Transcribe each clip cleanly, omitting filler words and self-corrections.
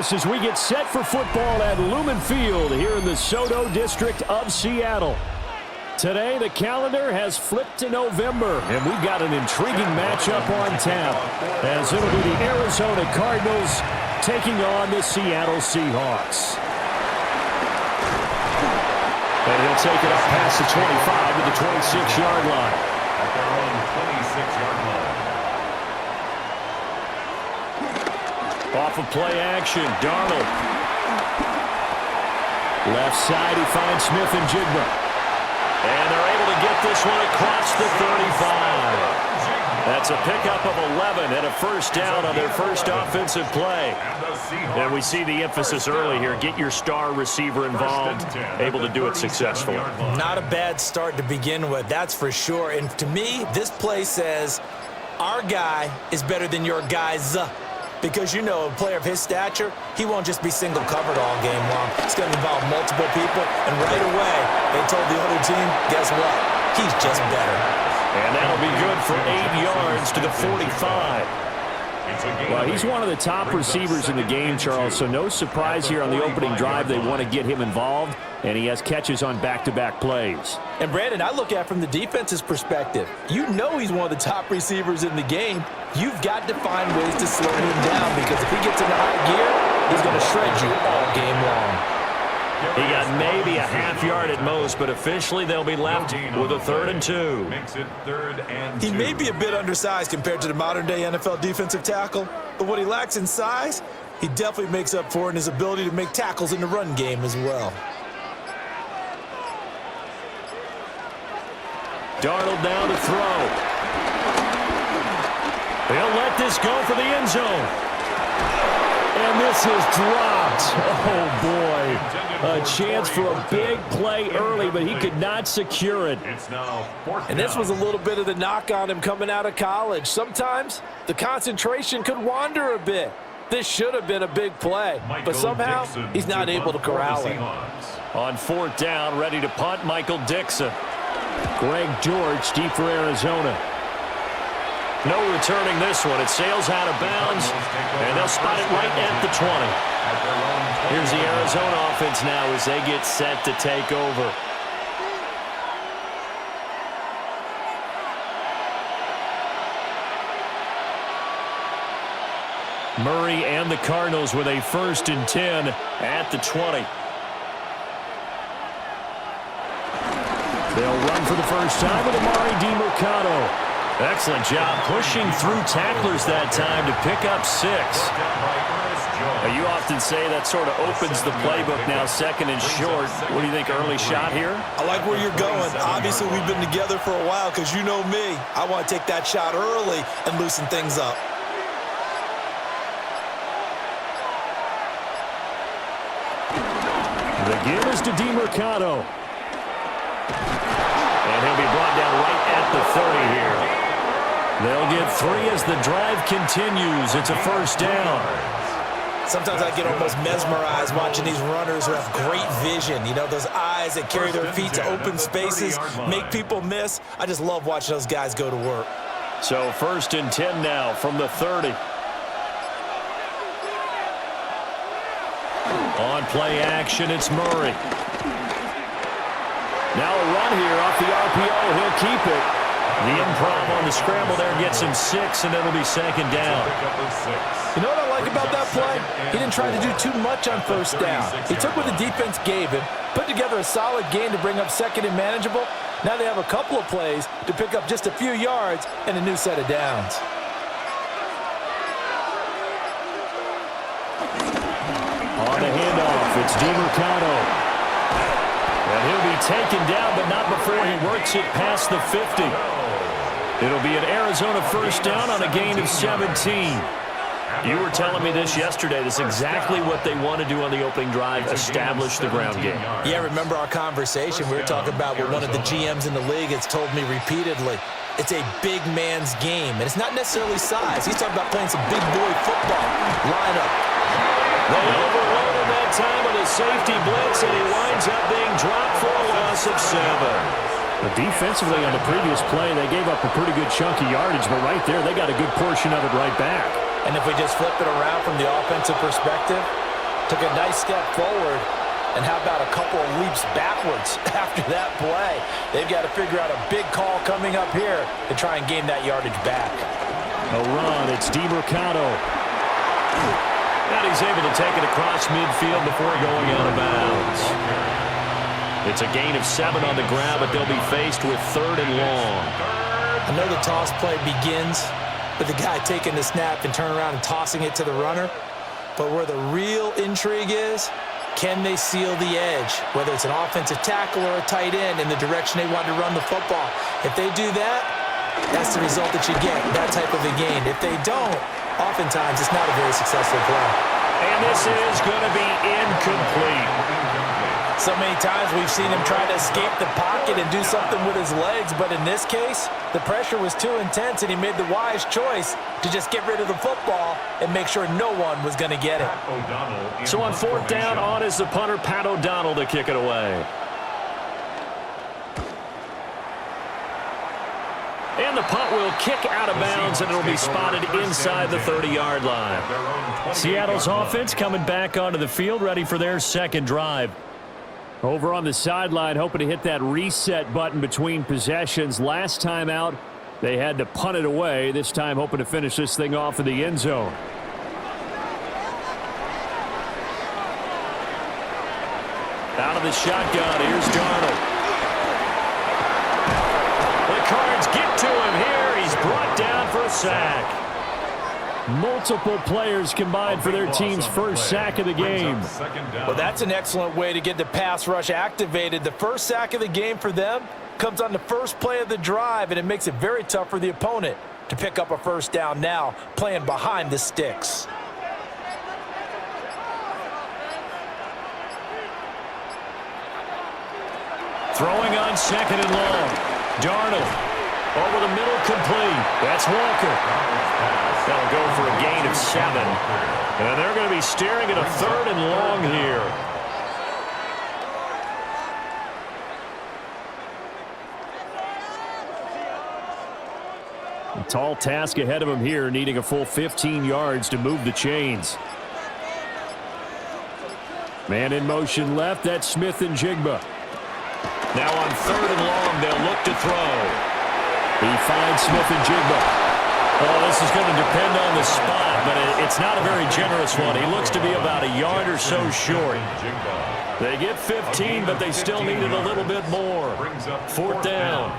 us as we get set for football at Lumen Field here in the Soto district of Seattle. Today, the calendar has flipped to November, and we've got an intriguing matchup on tap, as it'll be the Arizona Cardinals taking on the Seattle Seahawks. And he'll take it up past the 25 to the 26-yard line. At their own 26-yard line. Off of play action, Darnold. Left side, he finds Smith and Jigba. And they're able to get this one across the 35. That's a pickup of 11 and a first down on their first offensive play. And we see the emphasis early here. Get your star receiver involved, able to do it successfully. Not a bad start to begin with, that's for sure. And to me, this play says our guy is better than your guys. Because, you know, a player of his stature, he won't just be single covered all game long. It's going to involve multiple people. And right away, they told the other team, guess what? He's just better. And that'll be good for 8 yards to the 45. Well, he's one of the top receivers in the game, Charles, so no surprise here on the opening drive. They want to get him involved, and he has catches on back-to-back plays. And, Brandon, I look at it from the defense's perspective. You know he's one of the top receivers in the game. You've got to find ways to slow him down, because if he gets into high gear, he's going to shred you all game long. He got maybe a half yard at most, but officially they'll be left with a 3rd and 2. Makes it 3rd and 2. He may be a bit undersized compared to the modern-day NFL defensive tackle, but what he lacks in size, he definitely makes up for in his ability to make tackles in the run game as well. Darnold down to throw. He'll let this go for the end zone. And this is dropped. Oh, boy. A chance for a big play early, but he could not secure it. It's now 4th And this down. was a little bit of the knock on him coming out of college. Sometimes the concentration could wander a bit. This should have been a big play, but somehow he's not able to corral it. On 4th down, ready to punt, Michael Dixon. Greg George deep for Arizona. No returning this one. It sails out of bounds, and they'll spot it right at the 20. Here's the Arizona offense now as they get set to take over. Murray and the Cardinals with a 1st and 10 at the 20. They'll run for the first time with Amari DiMercato. Excellent job pushing through tacklers that time to pick up 6. Now, you often say that sort of opens the playbook now, 2nd and short. What do you think, early shot here? I like where you're going. Obviously, we've been together for a while because you know me. I want to take that shot early and loosen things up. The give is to DiMercato. And he'll be brought down right at the 30 here. They'll get 3 as the drive continues. It's a 1st down. Sometimes I get almost mesmerized watching these runners who have great vision. You know, those eyes that carry their feet to open spaces, make people miss. I just love watching those guys go to work. So 1st and 10 now from the 30. On play action, it's Murray. Now a run here off the RPO. He'll keep it. The improv on the scramble there gets him 6, and it'll be 2nd down. You know what I like about that play? He didn't try to do too much on 1st down. He took what the defense gave him, put together a solid game to bring up 2nd and manageable. Now they have a couple of plays to pick up just a few yards and a new set of downs. On the handoff, it's DiMercato. And he'll be taken down, but not before he works it past the 50. It'll be an Arizona 1st down on a gain of 17. You were telling me this yesterday. This is exactly what they want to do on the opening drive, establish the ground game. Yeah, remember our conversation? We were talking about what one of the GMs in the league has told me repeatedly. It's a big man's game, and it's not necessarily size. He's talking about playing some big boy football. Line up. They overload him that time with a safety blitz, and he winds up being dropped for a loss of 7. But defensively on the previous play, they gave up a pretty good chunk of yardage, but right there, they got a good portion of it right back. And if we just flip it around from the offensive perspective, Took a nice step forward. And how about a couple of leaps backwards after that play? They've got to figure out a big call coming up here to try and gain that yardage back. A run, it's DeMercado. And he's able to take it across midfield before going out of bounds. It's a gain of 7 on the ground, but they'll be faced with 3rd and long. I know the toss play begins with the guy taking the snap and turning around and tossing it to the runner. But where the real intrigue is, can they seal the edge, whether it's an offensive tackle or a tight end in the direction they want to run the football? If they do that, that's the result that you get, that type of a gain. If they don't, oftentimes it's not a very successful play. And this is going to be incomplete. So many times we've seen him try to escape the pocket and do something with his legs, but in this case, the pressure was too intense and he made the wise choice to just get rid of the football and make sure no one was going to get it. So on 4th down, on is the punter, Pat O'Donnell, to kick it away. And the punt will kick out of bounds, and it'll be spotted inside the 30-yard line. Seattle's offense coming back onto the field, ready for their second drive. Over on the sideline, hoping to hit that reset button between possessions. Last time out, they had to punt it away. This time, hoping to finish this thing off in the end zone. Out of the shotgun, here's Darnold. The Cards get to him here. He's brought down for a sack. Multiple players combined for their team's first sack of the game. Well, that's an excellent way to get the pass rush activated. The first sack of the game for them comes on the first play of the drive, and it makes it very tough for the opponent to pick up a first down now, playing behind the sticks. Throwing on 2nd and long. Darnold over the middle, complete. That's Walker. They'll go for a gain of 7. And they're going to be staring at a 3rd and long here. A tall task ahead of him here, needing a full 15 yards to move the chains. Man in motion left, that's Smith and Jigba. Now on 3rd and long, they'll look to throw. He finds Smith and Jigba. Oh, this is going to depend on the spot, but it's not a very generous one. He looks to be about a yard or so short. They get 15, but they still needed a little bit more. 4th down.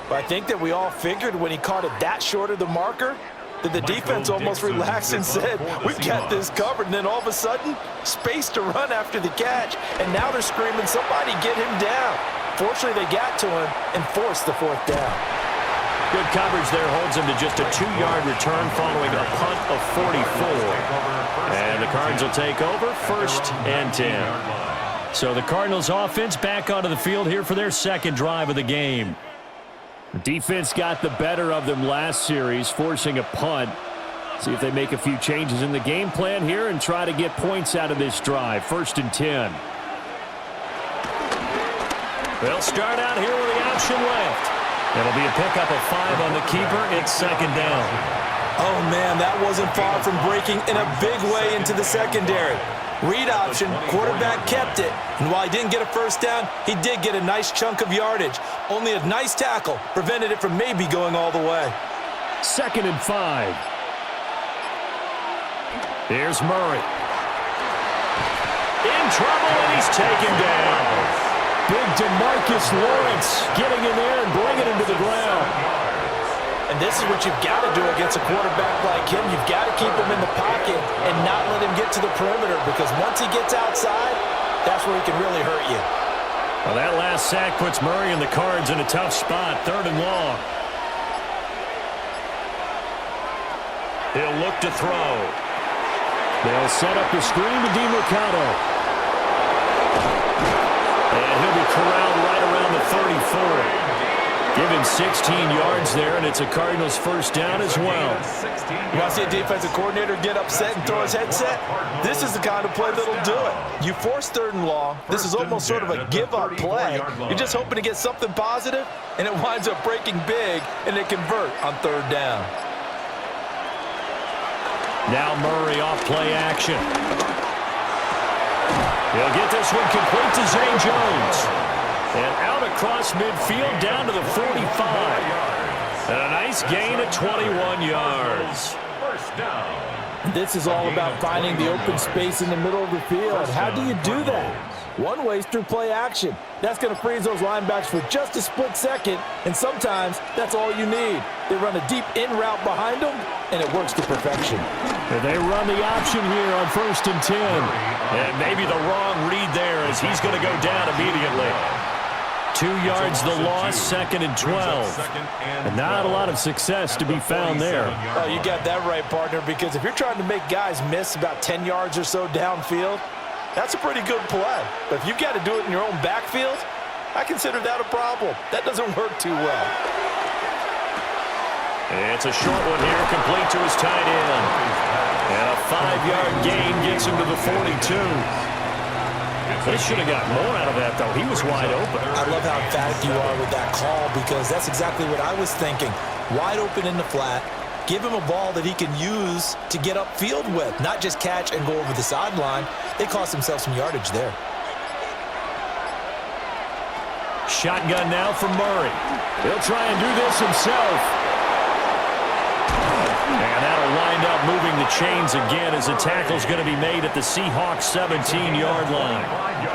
But I think that we all figured when he caught it that short of the marker that the defense almost relaxed and said, we've got this covered. And then all of a sudden, space to run after the catch. And now they're screaming, somebody get him down. Fortunately, they got to him and forced the 4th down. Good coverage there holds him to just a 2-yard return following a punt of 44. And the Cards will take over 1st and 10. So the Cardinals offense back onto the field here for their second drive of the game. The defense got the better of them last series, forcing a punt. See if they make a few changes in the game plan here and try to get points out of this drive. 1st and 10. They'll start out here with the option left. It'll be a pickup of 5 on the keeper. It's 2nd down. Oh, man, that wasn't far from breaking in a big way into the secondary. Read option, quarterback kept it. And while he didn't get a first down, he did get a nice chunk of yardage. Only a nice tackle prevented it from maybe going all the way. 2nd and 5. Here's Murray. In trouble, and he's taken down. Big DeMarcus Lawrence getting in there and bringing him to the ground. And this is what you've got to do against a quarterback like him. You've got to keep him in the pocket and not let him get to the perimeter, because once he gets outside, that's where he can really hurt you. Well, that last sack puts Murray and the Cards in a tough spot. 3rd and long. He'll look to throw. They'll set up the screen to DeMercado. And he'll be corralled right around the 34. Give him 16 yards there, and it's a Cardinals first down as well. You want to see a defensive coordinator get upset and throw his headset? This is the kind of play that'll do it. You force 3rd and long. This is almost sort of a give-up play. You're just hoping to get something positive, and it winds up breaking big, and they convert on 3rd down. Now Murray off play action. He'll get this one complete to Zay Jones. And out across midfield down to the 45. And a nice gain of 21 yards. First down. This is all about finding the open space in the middle of the field. How do you do that? One way is through play action. That's going to freeze those linebackers for just a split second, and sometimes that's all you need. They run a deep in route behind them, and it works to perfection. And they run the option here on 1st and 10. And maybe the wrong read there as he's going to go down immediately. 2 yards the loss, 2nd and 12. And not a lot of success to be found there. Oh, you got that right, partner, because if you're trying to make guys miss about 10 yards or so downfield, that's a pretty good play. But if you've got to do it in your own backfield, I consider that a problem. That doesn't work too well. It's a short one here, complete to his tight end. And a 5-yard gain gets him to the 42. They should have got more out of that, though. He was wide open. I love how emphatic you are with that call because that's exactly what I was thinking. Wide open in the flat. Give him a ball that he can use to get upfield with, not just catch and go over the sideline. They cost themselves some yardage there. Shotgun now from Murray. He'll try and do this himself. And that'll wind up moving the chains again as the tackle's going to be made at the Seahawks 17-yard line.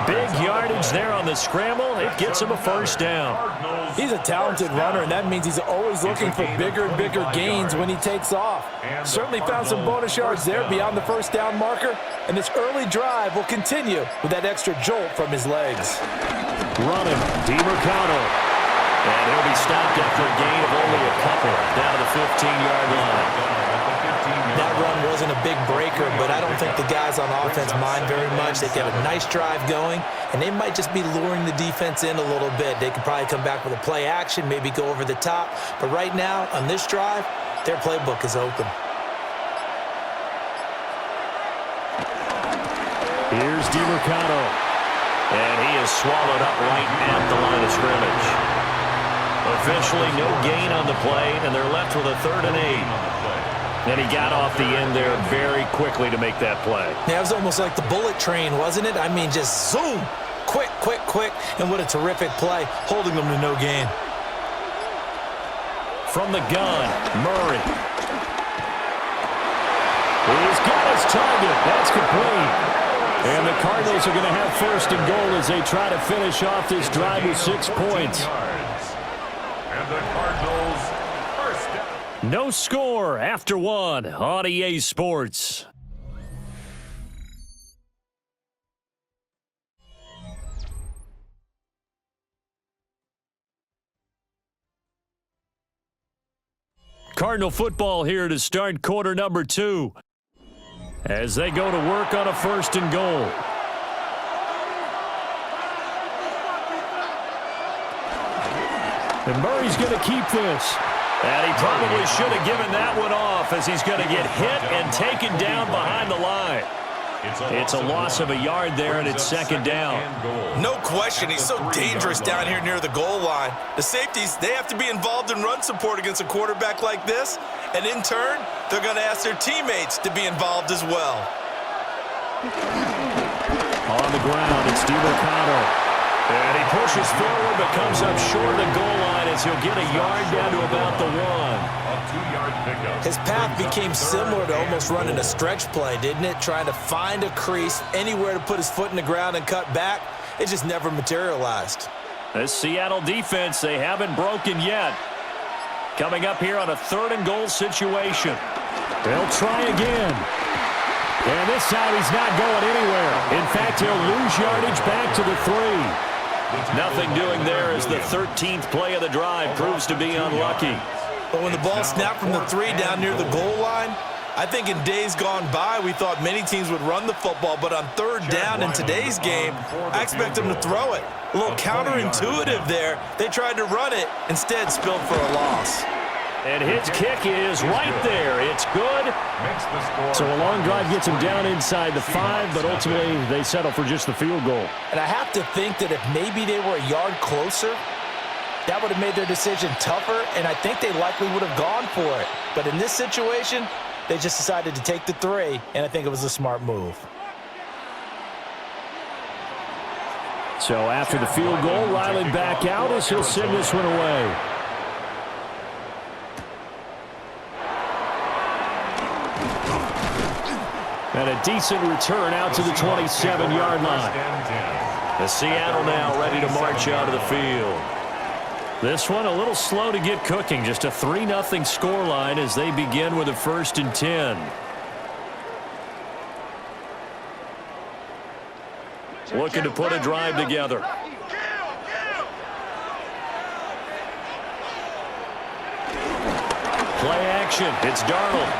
Big yardage there on the scramble. It gets him a first down. He's a talented runner, and that means he's always looking for bigger and bigger gains when he takes off. Certainly found some bonus yards there beyond the first down marker, and this early drive will continue with that extra jolt from his legs. Running, DeMarcano. And he'll be stopped after a gain of only a couple down to the 15-yard line. That run wasn't a big breaker, but I don't think the guys on offense mind very much. They've got a nice drive going, and they might just be luring the defense in a little bit. They could probably come back with a play action, maybe go over the top. But right now, on this drive, their playbook is open. Here's DeMarcano. And he is swallowed up right at the line of scrimmage. Officially no gain on the play, and they're left with a 3rd and 8. And he got off the end there very quickly to make that play. Yeah, it was almost like the bullet train, wasn't it? I mean, just zoom, quick, quick, quick, and what a terrific play, holding them to no gain. From the gun, Murray. He's got his target. That's complete. And the Cardinals are going to have 1st and goal as they try to finish off this drive with 6 points. And the Cardinals first down. No score after 1 on EA Sports. Cardinal football here to start quarter number 2 as they go to work on a 1st and goal. And Murray's going to keep this. And he probably should have given that one off as he's going to get hit and taken down behind the line. It's a loss of a yard there, and it's 2nd down. No question, he's so dangerous down here near the goal line. The safeties, they have to be involved in run support against a quarterback like this. And in turn, they're going to ask their teammates to be involved as well. On the ground, it's DeMarcano. And he pushes forward but comes up short of the goal line as he'll get a yard down to about the 1. A 2-yard pickup. His path became similar to almost running a stretch play, didn't it? Trying to find a crease, anywhere to put his foot in the ground and cut back. It just never materialized. This Seattle defense, they haven't broken yet. Coming up here on a 3rd and goal situation. They'll try again. And this time he's not going anywhere. In fact, he'll lose yardage back to the 3. Nothing doing there as the 13th play of the drive proves to be unlucky. But when the ball snapped from the 3 down near the goal line, I think in days gone by, we thought many teams would run the football, but on 3rd down in today's game, I expect them to throw it. A little counterintuitive there. They tried to run it, instead spilled for a loss. And his kick is right there. It's good. So a long drive gets him down inside the 5, but ultimately they settle for just the field goal. And I have to think that if maybe they were a yard closer, that would have made their decision tougher, and I think they likely would have gone for it. But in this situation, they just decided to take the 3, and I think it was a smart move. So after the field goal, Riley back out as he'll send this one away. And a decent return out to the 27-yard line. The Seattle now ready to march out of the field. This one a little slow to get cooking. Just a 3-0 scoreline as they begin with a 1st and 10. Looking to put a drive together. Play action. It's Darnold.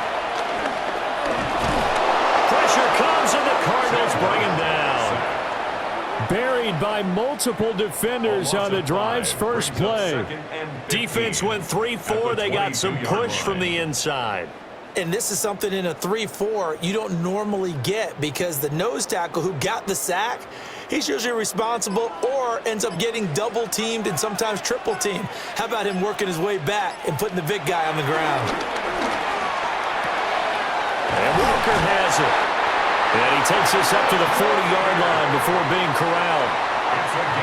Pressure comes and the Cardinals bring him down. Buried by multiple defenders on the drive's first play. Defense went 3-4. They got some push from the inside. And this is something in a 3-4 you don't normally get because the nose tackle who got the sack, he's usually responsible or ends up getting double-teamed and sometimes triple-teamed. How about him working his way back and putting the big guy on the ground? And Walker has it. And he takes this up to the 40-yard line before being corralled.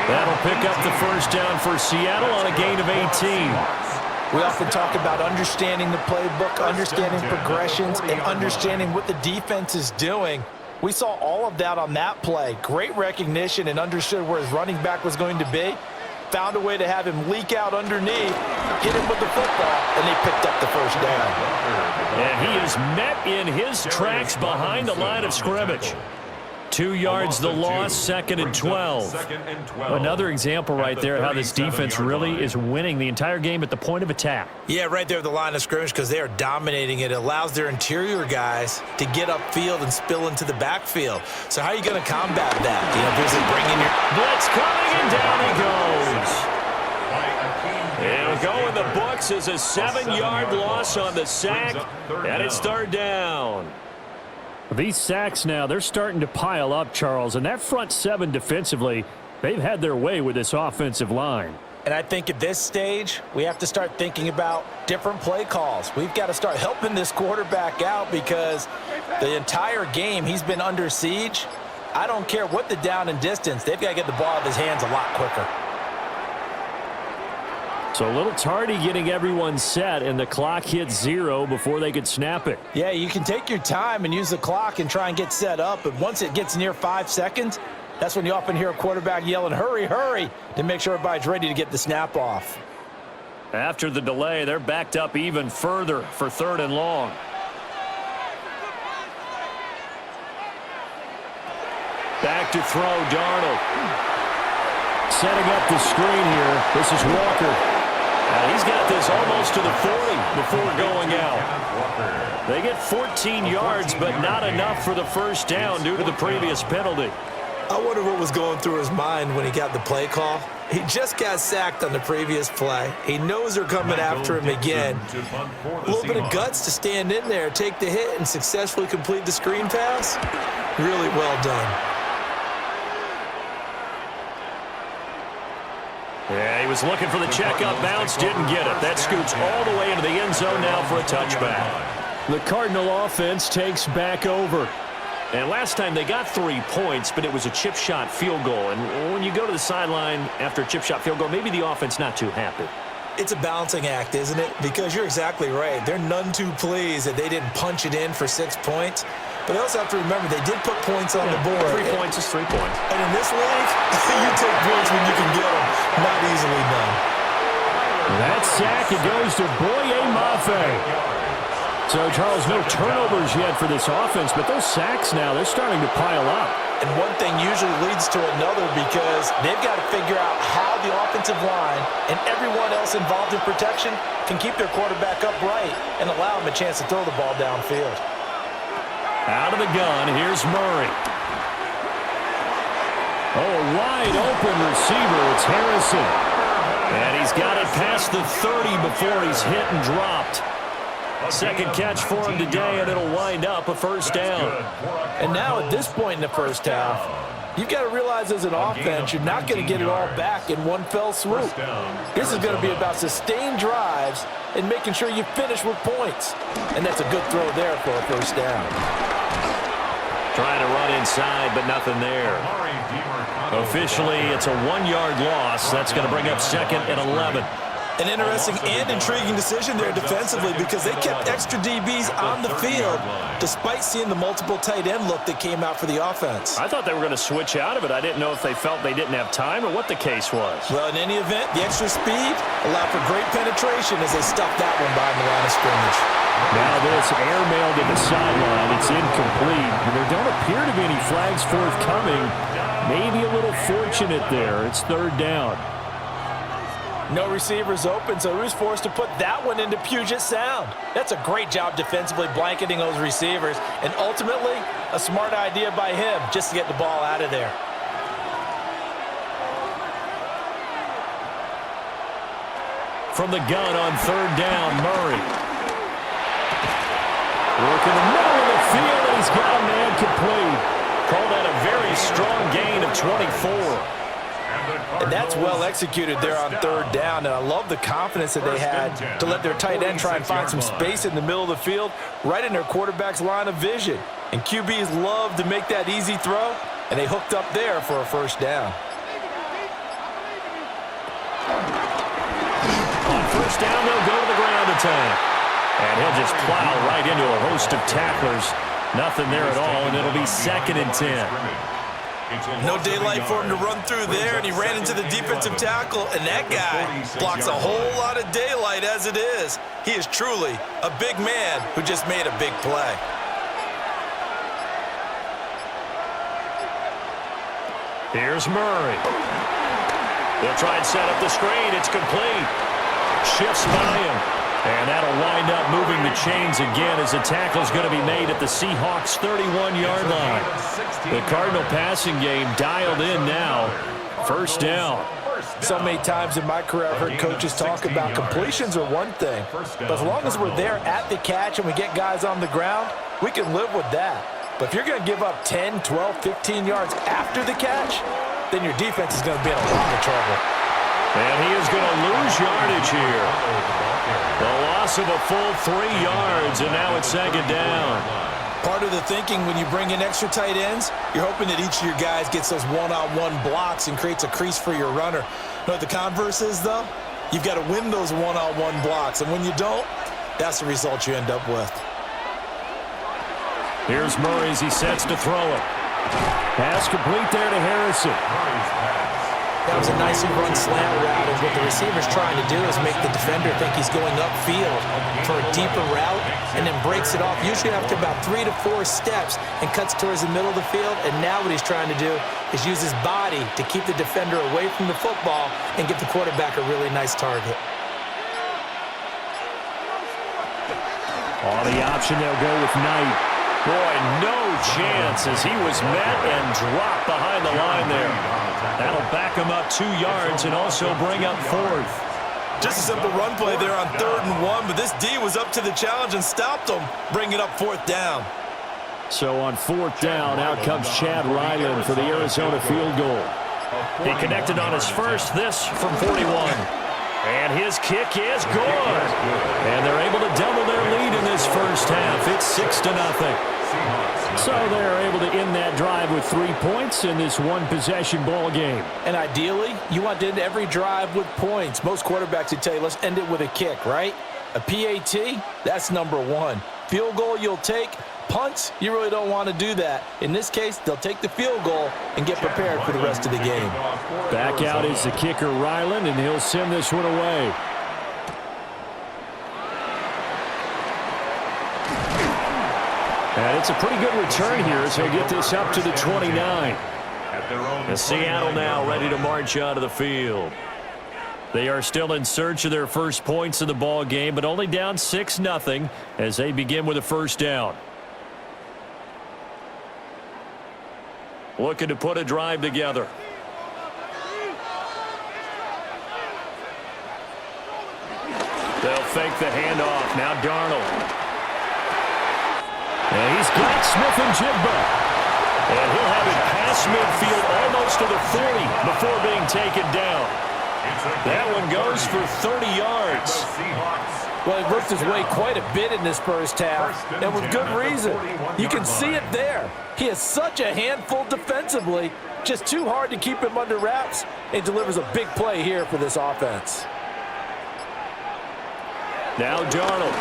That'll pick up the first down for Seattle on a gain of 18. We often talk about understanding the playbook, understanding progressions, and understanding what the defense is doing. We saw all of that on that play. Great recognition and understood where his running back was going to be. Found a way to have him leak out underneath, hit him with the football, and they picked up the first down. And he is met in his tracks behind the line of scrimmage. 2 yards the loss, 2nd and 12. Another example right there how this defense really is winning the entire game at the point of attack. Yeah, right there at the line of scrimmage because they are dominating it. It allows their interior guys to get upfield and spill into the backfield. So how are you going to combat that? You know, basically bring in your blitz coming and down he goes. It'll go in the books as a 7-yard loss on the sack, and it's 3rd down. These sacks now, they're starting to pile up, Charles, and that front 7 defensively, they've had their way with this offensive line. And I think at this stage, we have to start thinking about different play calls. We've got to start helping this quarterback out because the entire game he's been under siege. I don't care what the down and distance, they've got to get the ball out of his hands a lot quicker. So a little tardy getting everyone set, and the clock hits 0 before they could snap it. Yeah, you can take your time and use the clock and try and get set up, but once it gets near 5 seconds, that's when you often hear a quarterback yelling, hurry, hurry, to make sure everybody's ready to get the snap off. After the delay, they're backed up even further for 3rd and long. Back to throw, Darnold. Setting up the screen here. This is Walker. He's got this almost to the 40 before going out. They get 14 yards, but not enough for the first down due to the previous penalty. I wonder what was going through his mind when he got the play call. He just got sacked on the previous play. He knows they're coming after him again. A little bit of guts to stand in there, take the hit, and successfully complete the screen pass. Really well done. Yeah, he was looking for the check-up bounce, didn't get it. That scoots all the way into the end zone now for a touchback. The Cardinal offense takes back over. And last time they got 3 points, but it was a chip shot field goal. And when you go to the sideline after a chip shot field goal, maybe the offense not too happy. It's a balancing act, isn't it? Because you're exactly right. They're none too pleased that they didn't punch it in for 6 points. But they also have to remember they did put points on the board. 3 points is 3 points. And in this league, you take points when you can get them. Not easily done. That sack, it goes to Boye Mafe. So, Charles, no turnovers yet for this offense, but those sacks now, they're starting to pile up. And one thing usually leads to another because they've got to figure out how the offensive line and everyone else involved in protection can keep their quarterback upright and allow him a chance to throw the ball downfield. Out of the gun, here's Murray. Oh, a wide open receiver, it's Harrison. And he's got it past the 30 before he's hit and dropped. Second catch for him today, and it'll wind up a first down. And now at this point in the first half, you've got to realize as an offense, you're not going to get it all back in one fell swoop. This is going to be about sustained drives and making sure you finish with points. And that's a good throw there for a first down. Trying to run inside, but nothing there. Officially, it's a 1-yard loss. That's going to bring up 2nd and 11. An interesting and intriguing decision there defensively because they kept extra DBs on the field despite seeing the multiple tight end look that came out for the offense. I thought they were going to switch out of it. I didn't know if they felt they didn't have time or what the case was. Well, in any event, the extra speed allowed for great penetration as they stuffed that one behind the line of scrimmage. Now this airmail to the sideline. It's incomplete. And there don't appear to be any flags forthcoming. Maybe a little fortunate there. It's 3rd down. No receivers open, so who's forced to put that one into Puget Sound? That's a great job defensively blanketing those receivers, and ultimately, a smart idea by him just to get the ball out of there. From the gun on 3rd down, Murray. Work in the middle of the field, and he's got a man complete. Called that a very strong gain of 24. And that's well executed there on 3rd down, and I love the confidence that they had to let their tight end try and find some space in the middle of the field, right in their quarterback's line of vision. And QBs love to make that easy throw, and they hooked up there for a 1st down. On 1st down, they'll go to the ground attack. And he'll just plow right into a host of tacklers. Nothing there at all, and it'll be 2nd and 10. No daylight for him to run through there, and he ran into the defensive tackle, and that guy blocks a whole lot of daylight as it is. He is truly a big man who just made a big play. Here's Murray. They'll try and set up the screen. It's complete. Shifts by him. And that'll wind up moving the chains again as the tackle's going to be made at the Seahawks' 31-yard line. The Cardinal passing game dialed in now. 1st down. So many times in my career I've heard coaches talk about completions are one thing, but as long as we're there at the catch and we get guys on the ground, we can live with that. But if you're going to give up 10, 12, 15 yards after the catch, then your defense is going to be in a lot of trouble. And he is going to lose yardage here. The loss of a full 3 yards, and now it's 2nd down. Part of the thinking when you bring in extra tight ends, you're hoping that each of your guys gets those one-on-one blocks and creates a crease for your runner. You know what the converse is, though? You've got to win those one-on-one blocks, and when you don't, that's the result you end up with. Here's Murray as he sets to throw it. Pass complete there to Harrison. That was a nicely run slant route, and what the receiver's trying to do is make the defender think he's going upfield for a deeper route and then breaks it off, usually after about 3 to 4 steps, and cuts towards the middle of the field. And now what he's trying to do is use his body to keep the defender away from the football and give the quarterback a really nice target. On the option, they'll go with Knight. Boy, no chance as he was met and dropped behind the line there. That'll back him up 2 yards and also bring up 4th. Just a simple run play there on 3rd and 1, but this D was up to the challenge and stopped him, bringing up 4th down. So on 4th down, out comes Chad Ryland for the Arizona field goal. He connected on his first, this from 41. And his kick is good. And they're able to double their lead in this first half. It's 6-0. So they're able to end that drive with 3 points in this one-possession ball game. And ideally, you want to end every drive with points. Most quarterbacks would tell you, let's end it with a kick, right? A PAT, that's number 1. Field goal you'll take. Punts, you really don't want to do that. In this case, they'll take the field goal and get prepared for the rest of the game. Back out is the kicker, Ryland, and he'll send this one away. And it's a pretty good return here as he'll get this up to the 29. And Seattle now ready to march out of the field. They are still in search of their first points of the ball game, but only down 6-0 as they begin with a first down. Looking to put a drive together. They'll fake the handoff. Now Darnold. And he's got Smith-Njigba. And he'll have it past midfield almost to the 40 before being taken down. That one goes for 30 yards. Well, he worked his way quite a bit in this first half, and with good reason. You can see it there. He is such a handful defensively, just too hard to keep him under wraps, and delivers a big play here for this offense. Now Darnold.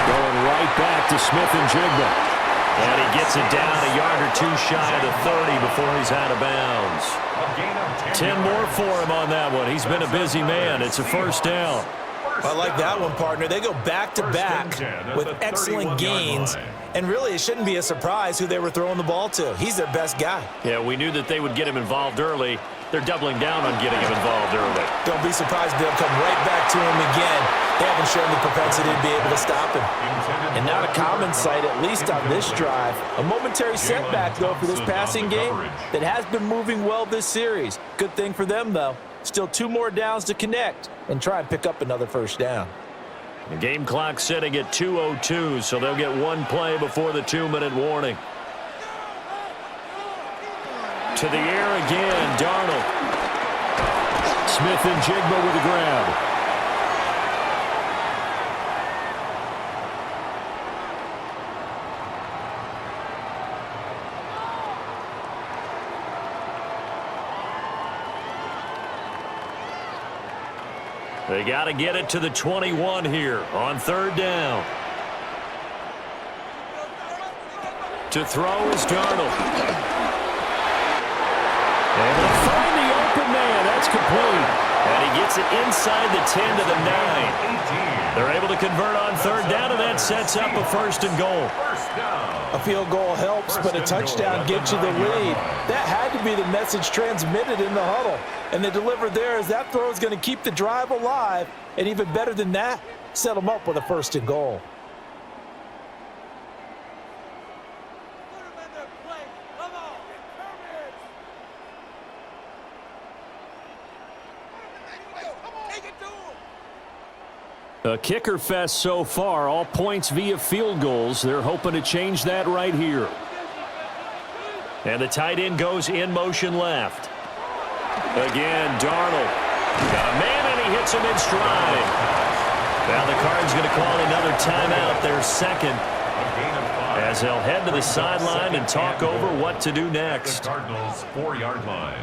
Going right back to Smith-Njigba. And he gets it down a yard or two shy of the 30 before he's out of bounds. 10 more for him on that one. He's been a busy man. It's a first down. I like that one, partner. They go back-to-back with excellent gains. And really, it shouldn't be a surprise who they were throwing the ball to. He's their best guy. Yeah, we knew that they would get him involved early. They're doubling down on getting him involved early. Don't be surprised if they'll come right back to him again. They haven't shown the propensity to be able to stop him. And not a common sight, at least on this drive. A momentary setback, though, for this passing game that has been moving well this series. Good thing for them, though. Still 2 more downs to connect and try and pick up another first down. The game clock setting at 2:02, so they'll get one play before the 2-minute warning. To the air again, Darnold. Smith-Njigba with a grab. They got to get it to the 21 here on third down. To throw is Darnold. And they'll find the open man. That's complete. And he gets it inside the 10 to the 9. They're able to convert on third down, and that sets up a first and goal. A field goal helps, but a touchdown gets you the lead. That had to be the message transmitted in the huddle. And they delivered there as that throw is going to keep the drive alive. And even better than that, set them up with a first and goal. A kicker fest so far, all points via field goals. They're hoping to change that right here. And the tight end goes in motion left. Again, Darnold. Got a man, and he hits him in stride. Now the Cards going to call another timeout, their second, as they'll head to the sideline and talk over what to do next. The Cardinals' 4-yard line.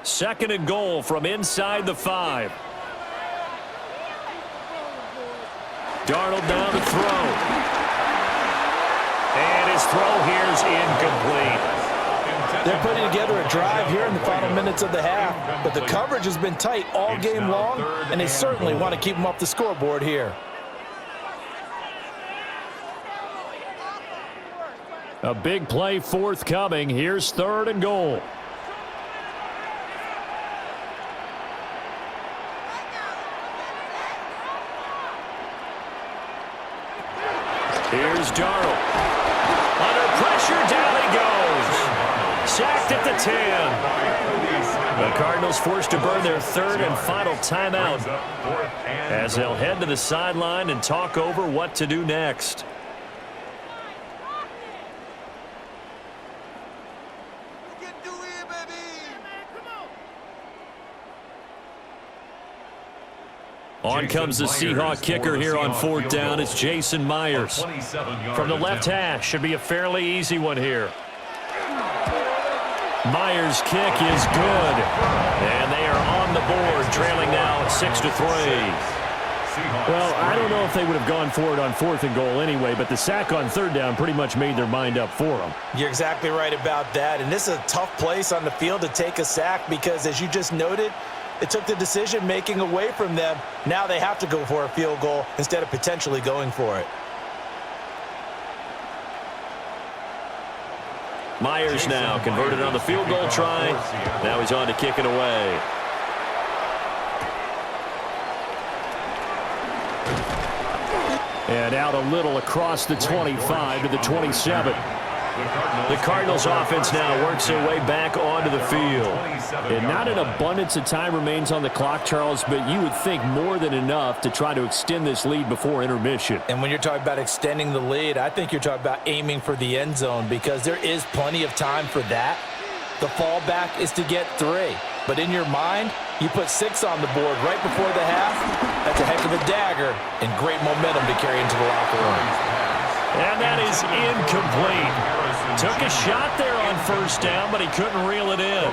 Second and goal from inside the 5. Darnold down to throw. And his throw here is incomplete. They're putting together a drive here in the final minutes of the half, but the coverage has been tight all game long, and they certainly want to keep them off the scoreboard here. A big play forthcoming. Here's third and goal. Here's Darnold. Under pressure, down he goes. Sacked at the 10. The Cardinals forced to burn their third and final timeout as they'll head to the sideline and talk over what to do next. On comes the Seahawk kicker here on fourth down. It's Jason Myers. From the left hash, should be a fairly easy one here. Myers' kick is good. And they are on the board, trailing now 6-3. Well, I don't know if they would have gone for it on fourth and goal anyway, but the sack on third down pretty much made their mind up for them. You're exactly right about that. And this is a tough place on the field to take a sack because, as you just noted, it took the decision-making away from them. Now they have to go for a field goal instead of potentially going for it. Myers now converted on the field goal try. Now he's on to kick it away. And out a little across the 25 to the 27. The Cardinals offense now works their way back onto the field. And not an abundance of time remains on the clock, Charles, but you would think more than enough to try to extend this lead before intermission. And when you're talking about extending the lead, I think you're talking about aiming for the end zone because there is plenty of time for that. The fallback is to get 3. But in your mind, you put 6 on the board right before the half. That's a heck of a dagger and great momentum to carry into the locker room. And that is incomplete. Took a shot there on first down, but he couldn't reel it in.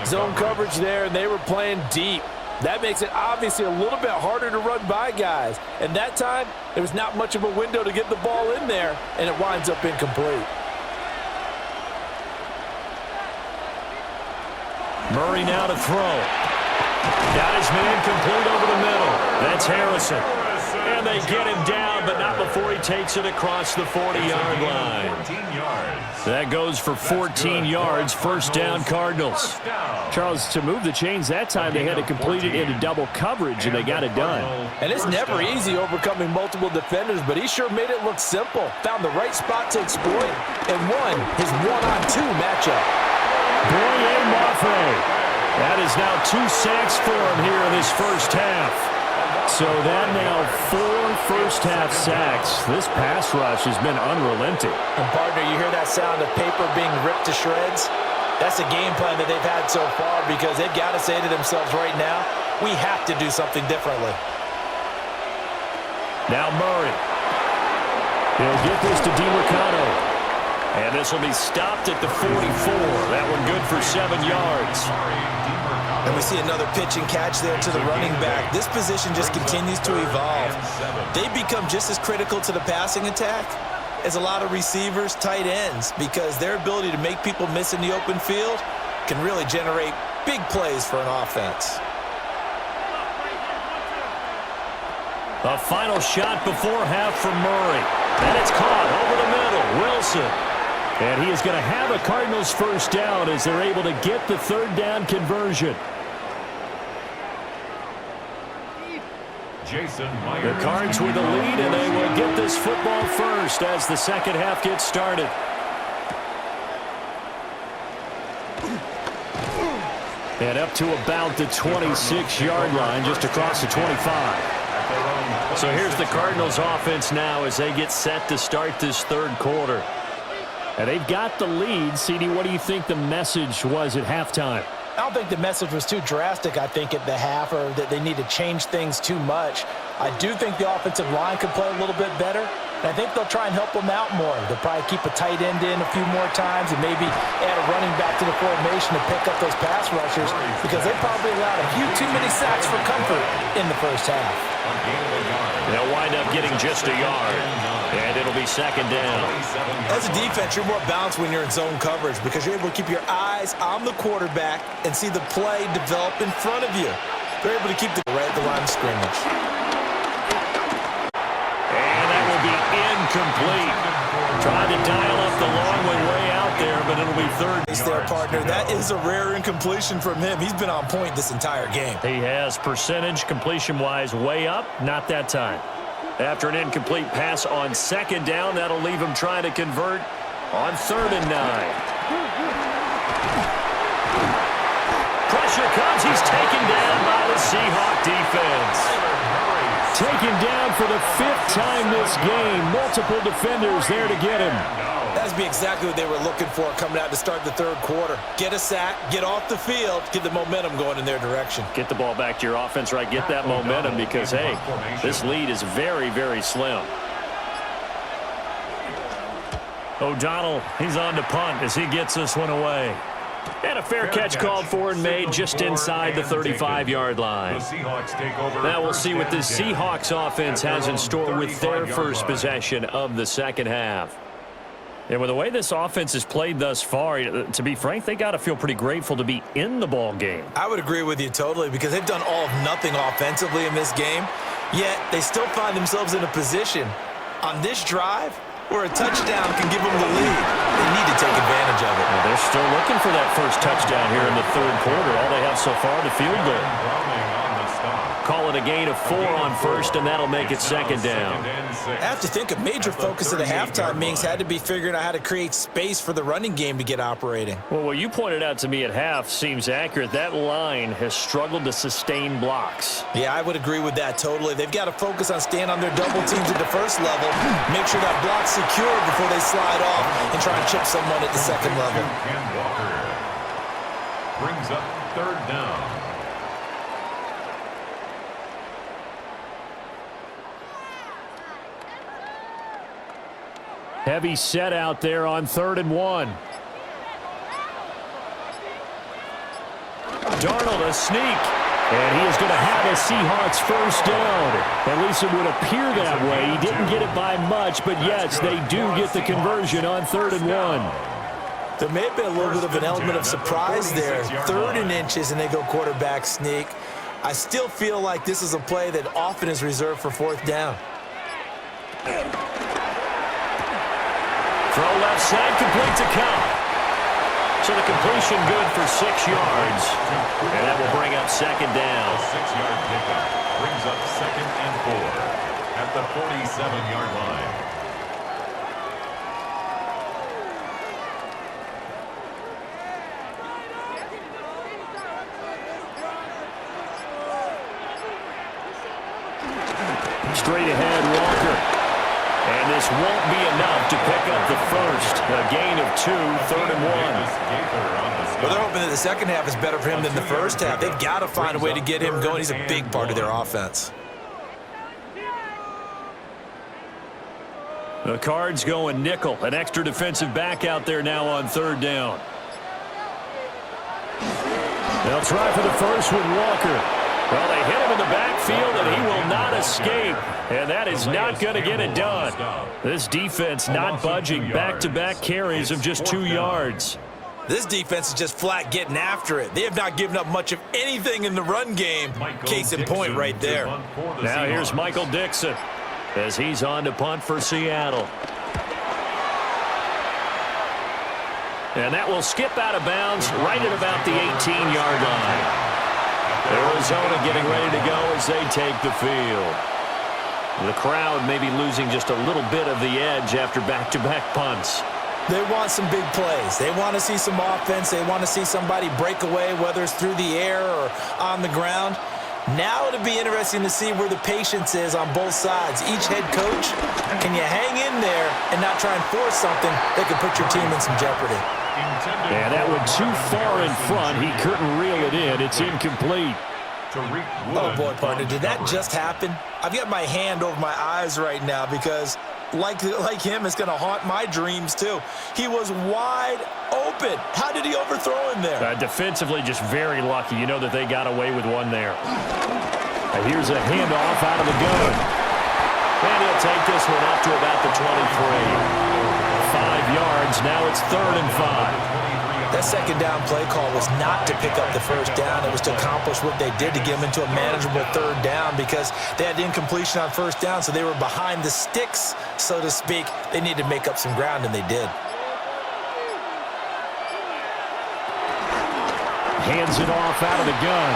Zone coverage there, and they were playing deep. That makes it obviously a little bit harder to run by guys. And that time, there was not much of a window to get the ball in there, and it winds up incomplete. Murray now to throw. Got his man complete over the middle. That's Harrison. And they get him down, but not before he takes it across the 40-yard line. That goes for 14 yards, first down Cardinals. Charles, to move the chains that time, they had to complete it into double coverage, and they got it done. And it's never easy overcoming multiple defenders, but he sure made it look simple. Found the right spot to exploit and won his one-on-2 matchup. Boye Mafe. That is now 2 sacks for him here in this first half. So that now 4 first-half sacks. This pass rush has been unrelenting. And, partner, you hear that sound of paper being ripped to shreds? That's the game plan that they've had so far because they've got to say to themselves right now, we have to do something differently. Now Murray. He'll get this to DiMercado. And this will be stopped at the 44. That one good for 7 yards. And we see another pitch and catch there to the running back. This position just continues to evolve. They become just as critical to the passing attack as a lot of receivers, tight ends, because their ability to make people miss in the open field can really generate big plays for an offense. A final shot before half from Murray. And it's caught over the middle. Wilson. And he is going to have a Cardinals first down as they're able to get the third down conversion. The Cards with the lead, and they will get this football first as the second half gets started. And up to about the 26-yard line, just across the 25. So here's the Cardinals offense now as they get set to start this third quarter. And they've got the lead. CD, what do you think the message was at halftime? I don't think the message was too drastic, I think, at the half, or that they need to change things too much. I do think the offensive line could play a little bit better, and I think they'll try and help them out more. They'll probably keep a tight end in a few more times and maybe add a running back to the formation to pick up those pass rushers because they probably allowed a few too many sacks for comfort in the first half. They'll wind up getting just a yard, and it'll be second down. As a defense, you're more balanced when you're in zone coverage because you're able to keep your eyes on the quarterback and see the play develop in front of you. They're able to keep the right at the line of scrimmage. And that will be incomplete. Trying to dial up the long way out there, but it'll be third. It's their partner. That is a rare incompletion from him. He's been on point this entire game. He has percentage completion-wise way up. Not that time. After an incomplete pass on second down, that'll leave him trying to convert on 3rd and 9. Pressure comes. He's taken down by the Seahawks defense. Taken down for the 5th time this game. Multiple defenders there to get him. That's be exactly what they were looking for coming out to start the third quarter. Get a sack, get off the field, get the momentum going in their direction. Get the ball back to your offense, right? Get that momentum because, hey, this lead is very, very slim. O'Donnell, he's on to punt as he gets this one away. And a fair catch called for and made just inside the 35-yard line. Now we'll see what the Seahawks offense has in store with their first possession of the second half. And with the way this offense has played thus far, to be frank, they got to feel pretty grateful to be in the ball game. I would agree with you totally because they've done all of nothing offensively in this game, yet they still find themselves in a position on this drive where a touchdown can give them the lead. They need to take advantage of it. Well, they're still looking for that first touchdown here in the third quarter. All they have so far, the field goal. Call it a gain of 4 on first, and that'll make it second down. I have to think a major focus of the halftime meetings had to be figuring out how to create space for the running game to get operating. Well, what you pointed out to me at half seems accurate. That line has struggled to sustain blocks. Yeah, I would agree with that totally. They've got to focus on staying on their double teams at the first level, make sure that block's secure before they slide off and try and chip someone at the second level. Brings up third down. Heavy set out there on 3rd and 1. Darnold a sneak. And he is going to have a Seahawks first down. At least it would appear that way. He didn't get it by much, but yes, they do get the conversion on 3rd and 1. There may have been a little bit of an element of surprise there. 3rd and inches, and they go quarterback sneak. I still feel like this is a play that often is reserved for 4th down. Throw left side, complete to Cobb. So the completion good for 6 yards. And that will bring up second down. A 6-yard pickup brings up 2nd and 4 at the 47-yard line. Straight ahead, Walker. And this won't be enough to pick up the first. A gain of 2, 3rd and 1. Well, they're hoping that the second half is better for him than the first half. They've got to find a way to get him going. He's a big part of their offense. The Cards going nickel. An extra defensive back out there now on 3rd down. They'll try for the first with Walker. Well, they hit him in the backfield, and he will not escape. And that is not going to get it done. This defense not budging. Back-to-back carries of just 2 yards. This defense is just flat getting after it. They have not given up much of anything in the run game. Case in point right there. Now here's Michael Dixon as he's on to punt for Seattle. And that will skip out of bounds right at about the 18-yard line. Arizona getting ready to go as they take the field. The crowd may be losing just a little bit of the edge after back-to-back punts. They want some big plays. They want to see some offense. They want to see somebody break away, whether it's through the air or on the ground. Now it'll be interesting to see where the patience is on both sides. Each head coach, can you hang in there and not try and force something that could put your team in some jeopardy? And that went too far in front. He couldn't reel it in. It's incomplete. Oh, boy, partner, did that just happen? I've got my hand over my eyes right now because, like him, it's going to haunt my dreams, too. He was wide open. How did he overthrow him there? Defensively, just very lucky. You know that they got away with one there. Here's a handoff out of the gun. And he'll take this one up to about the 23. 5 yards. Now it's 3rd and 5. That second down play call was not to pick up the first down. It was to accomplish what they did to get them into a manageable 3rd down because they had incompletion on first down, so they were behind the sticks, so to speak. They needed to make up some ground, and they did. Hands it off out of the gun.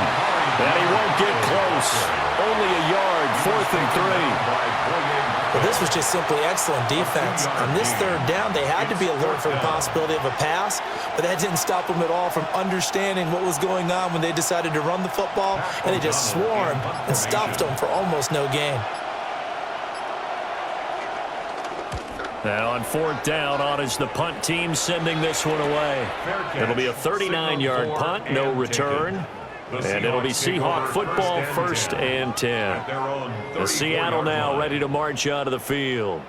And he won't get close. Only a yard, 4th and 3. Well, this was just simply excellent defense. On this 3rd down, they had to be alert for the possibility of a pass, but that didn't stop them at all from understanding what was going on when they decided to run the football, and they just swarmed and stopped them for almost no gain. Now on 4th down, on is the punt team sending this one away. It'll be a 39-yard punt, no return. And it'll be Seahawk football, 1st and 10. The Seattle now ready to march out of the field.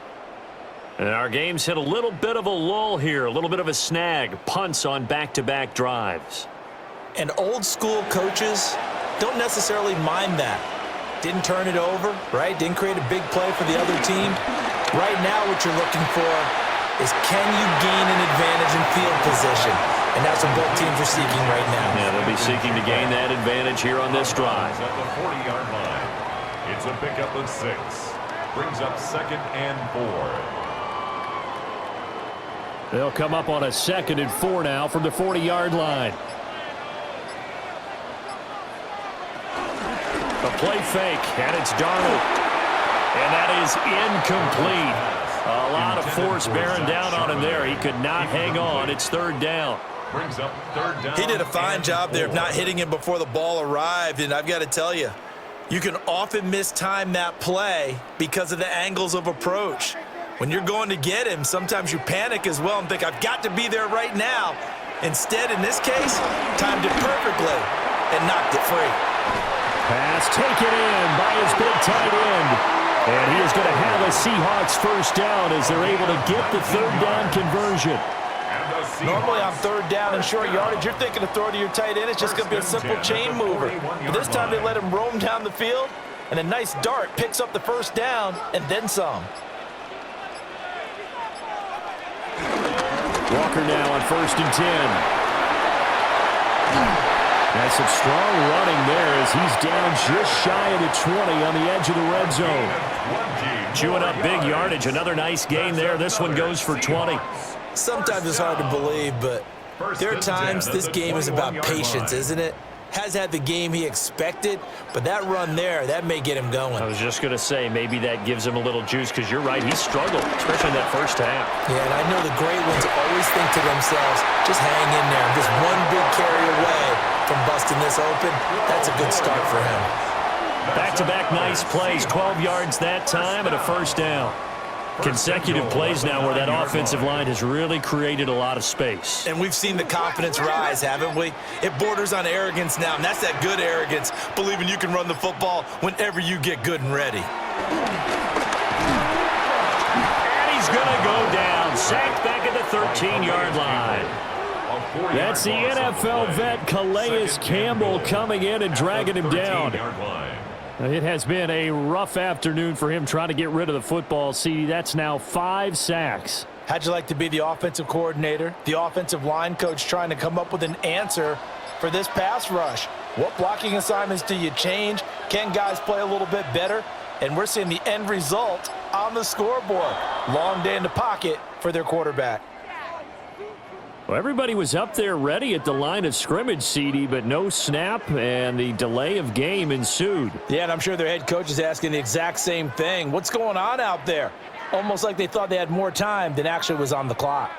And our game's hit a little bit of a lull here, a little bit of a snag. Punts on back-to-back drives. And old school coaches don't necessarily mind that. Didn't turn it over, right? Didn't create a big play for the other team. Right now what you're looking for is can you gain an advantage in field position? And that's what both teams are seeking right now. Yeah, they'll be seeking to gain that advantage here on this drive. At the 40-yard line, it's a pickup of 6. Brings up 2nd and 4. They'll come up on a 2nd and 4 now from the 40-yard line. A play fake, and it's Darnold. And that is incomplete. A lot of force bearing down on him there. He could not hang on. It's 3rd down. Brings up 3rd down. He did a fine job there of not hitting him before the ball arrived, and I've got to tell you, you can often mistime that play because of the angles of approach. When you're going to get him, sometimes you panic as well and think, I've got to be there right now. Instead, in this case, timed it perfectly and knocked it free. Pass taken in by his big tight end. And he is going to have a Seahawks 1st down as they're able to get the 3rd down conversion. Normally on 3rd down and short yardage, you're thinking of throw to your tight end. It's just going to be a simple chain mover. But this time they let him roam down the field, and a nice dart picks up the 1st down and then some. Walker now on 1st and 10. That's some strong running there as he's down just shy of the 20 on the edge of the red zone. Chewing up big yardage. Another nice gain there. This one goes for 20. Sometimes it's hard to believe, but there are times this game is about patience, isn't it? Has had the game he expected, but that run there, that may get him going. I was just going to say, maybe that gives him a little juice, because you're right, he struggled, especially in that 1st half. Yeah, and I know the great ones always think to themselves, just hang in there. Just one big carry away from busting this open. That's a good start for him. Back-to-back nice plays, 12 yards that time and a 1st down. Consecutive plays now where that offensive line has really created a lot of space. And we've seen the confidence rise, haven't we? It borders on arrogance now, and that's that good arrogance, believing you can run the football whenever you get good and ready. And he's going to go down, sacked back at the 13-yard line. That's the NFL vet Calais Campbell coming in and dragging him down. It has been a rough afternoon for him trying to get rid of the football. See, that's now 5 sacks. How'd you like to be the offensive coordinator, the offensive line coach trying to come up with an answer for this pass rush? What blocking assignments do you change? Can guys play a little bit better? And we're seeing the end result on the scoreboard. Long day in the pocket for their quarterback. Well, everybody was up there ready at the line of scrimmage, CD, but no snap, and the delay of game ensued. Yeah, and I'm sure their head coach is asking the exact same thing. What's going on out there? Almost like they thought they had more time than actually was on the clock.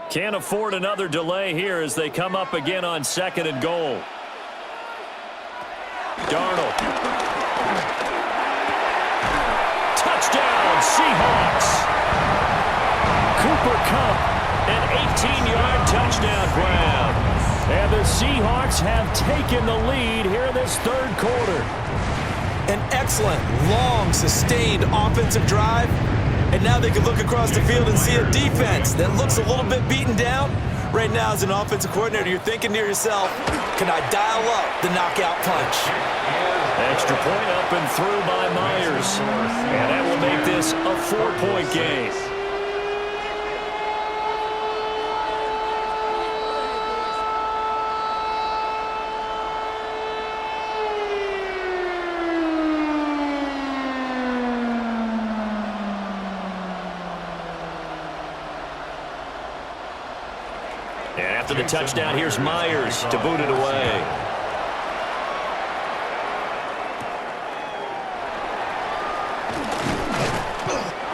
Can't afford another delay here as they come up again on 2nd and goal. Darnold. Touchdown, Seahawks. Cooper Kupp. An 18-yard touchdown grab. And the Seahawks have taken the lead here in this 3rd quarter. An excellent, long, sustained offensive drive. And now they can look across the field and see a defense that looks a little bit beaten down. Right now, as an offensive coordinator, you're thinking to yourself, can I dial up the knockout punch? Extra point up and through by Myers. And that will make this a 4-point game. After the touchdown, here's Myers to boot it away.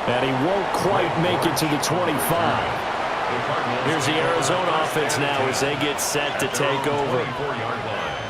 And he won't quite make it to the 25. Here's the Arizona offense now as they get set to take over.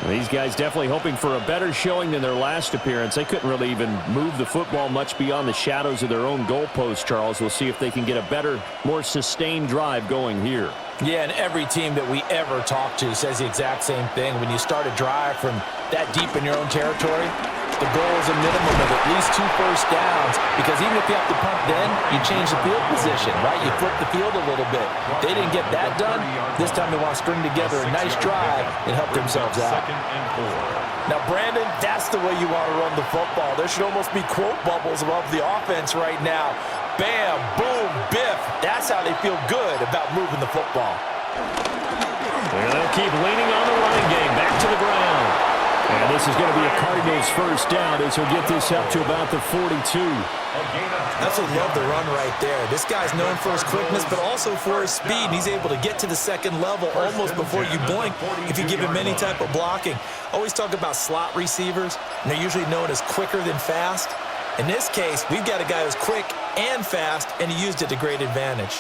These guys definitely hoping for a better showing than their last appearance. They couldn't really even move the football much beyond the shadows of their own goalpost, Charles. We'll see if they can get a better, more sustained drive going here. Yeah, and every team that we ever talk to says the exact same thing. When you start a drive from that deep in your own territory, the goal is a minimum of at least 2 first downs, because even if you have to punt then, you change the field position, right? You flip the field a little bit. They didn't get that done. This time they want to string together a nice drive and help themselves out. Now, Brandon, that's the way you want to run the football. There should almost be quote bubbles above the offense right now. Bam, boom, biff. That's how they feel good about moving the football. And they'll keep leaning on the running game. Back to the ground. And this is going to be a Cardinals first down as he'll get this up to about the 42. That's what love the run right there. This guy's known for his quickness, but also for his speed. He's able to get to the second level almost before you blink if you give him any type of blocking. Always talk about slot receivers, and they're usually known as quicker than fast. In this case, we've got a guy who's quick and fast, and he used it to great advantage.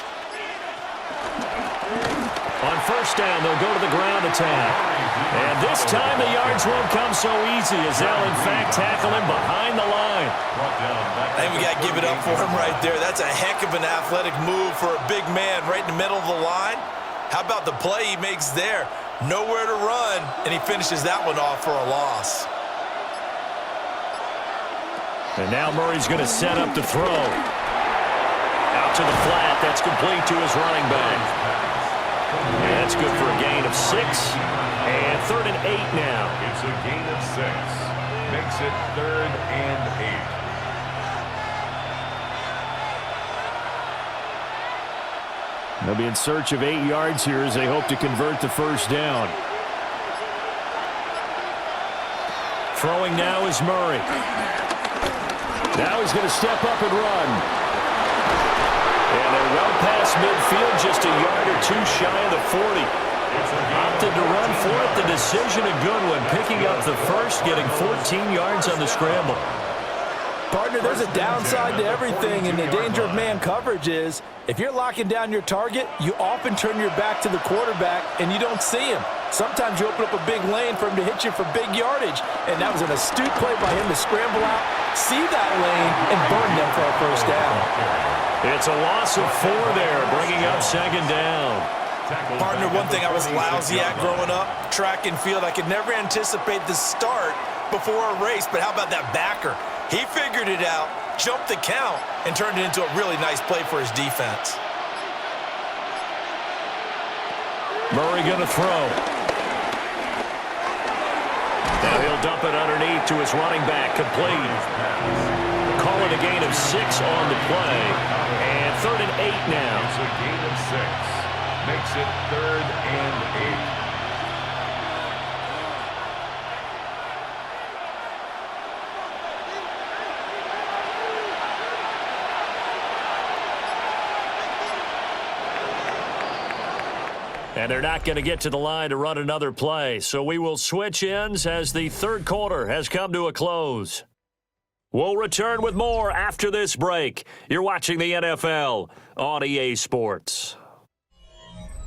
On first down, they'll go to the ground attack. And this time the yards won't come so easy as they'll, in fact, tackle him behind the line. And we got to give it up for him right there. That's a heck of an athletic move for a big man right in the middle of the line. How about the play he makes there? Nowhere to run, and he finishes that one off for a loss. And now Murray's going to set up to throw. Out to the flat. That's complete to his running back. And that's good for a gain of 6. And 3rd and 8 now. It's a gain of 6. Makes it 3rd and 8. They'll be in search of 8 yards here as they hope to convert the first down. Throwing now is Murray. Now he's going to step up and run. And they're well past midfield, just a yard or 2 shy of the 40. Opted to run for it. The decision a good one. Picking up the first, getting 14 yards on the scramble. Partner, there's a downside to everything, and the danger of man coverage is if you're locking down your target, you often turn your back to the quarterback and you don't see him. Sometimes you open up a big lane for him to hit you for big yardage, and that was an astute play by him to scramble out, see that lane, and burn them for a first down. It's a loss of 4 there, bringing up 2nd down. Partner, one thing I was lousy at growing up, track and field, I could never anticipate the start before a race, but how about that backer? He figured it out, jumped the count, and turned it into a really nice play for his defense. Murray going to throw. Now he'll dump it underneath to his running back, complete. Call it a gain of 6 on the play. And 3rd and 8 now. It's a gain of 6. Makes it 3rd and 8. And they're not going to get to the line to run another play. So we will switch ends as the 3rd quarter has come to a close. We'll return with more after this break. You're watching the NFL on EA Sports.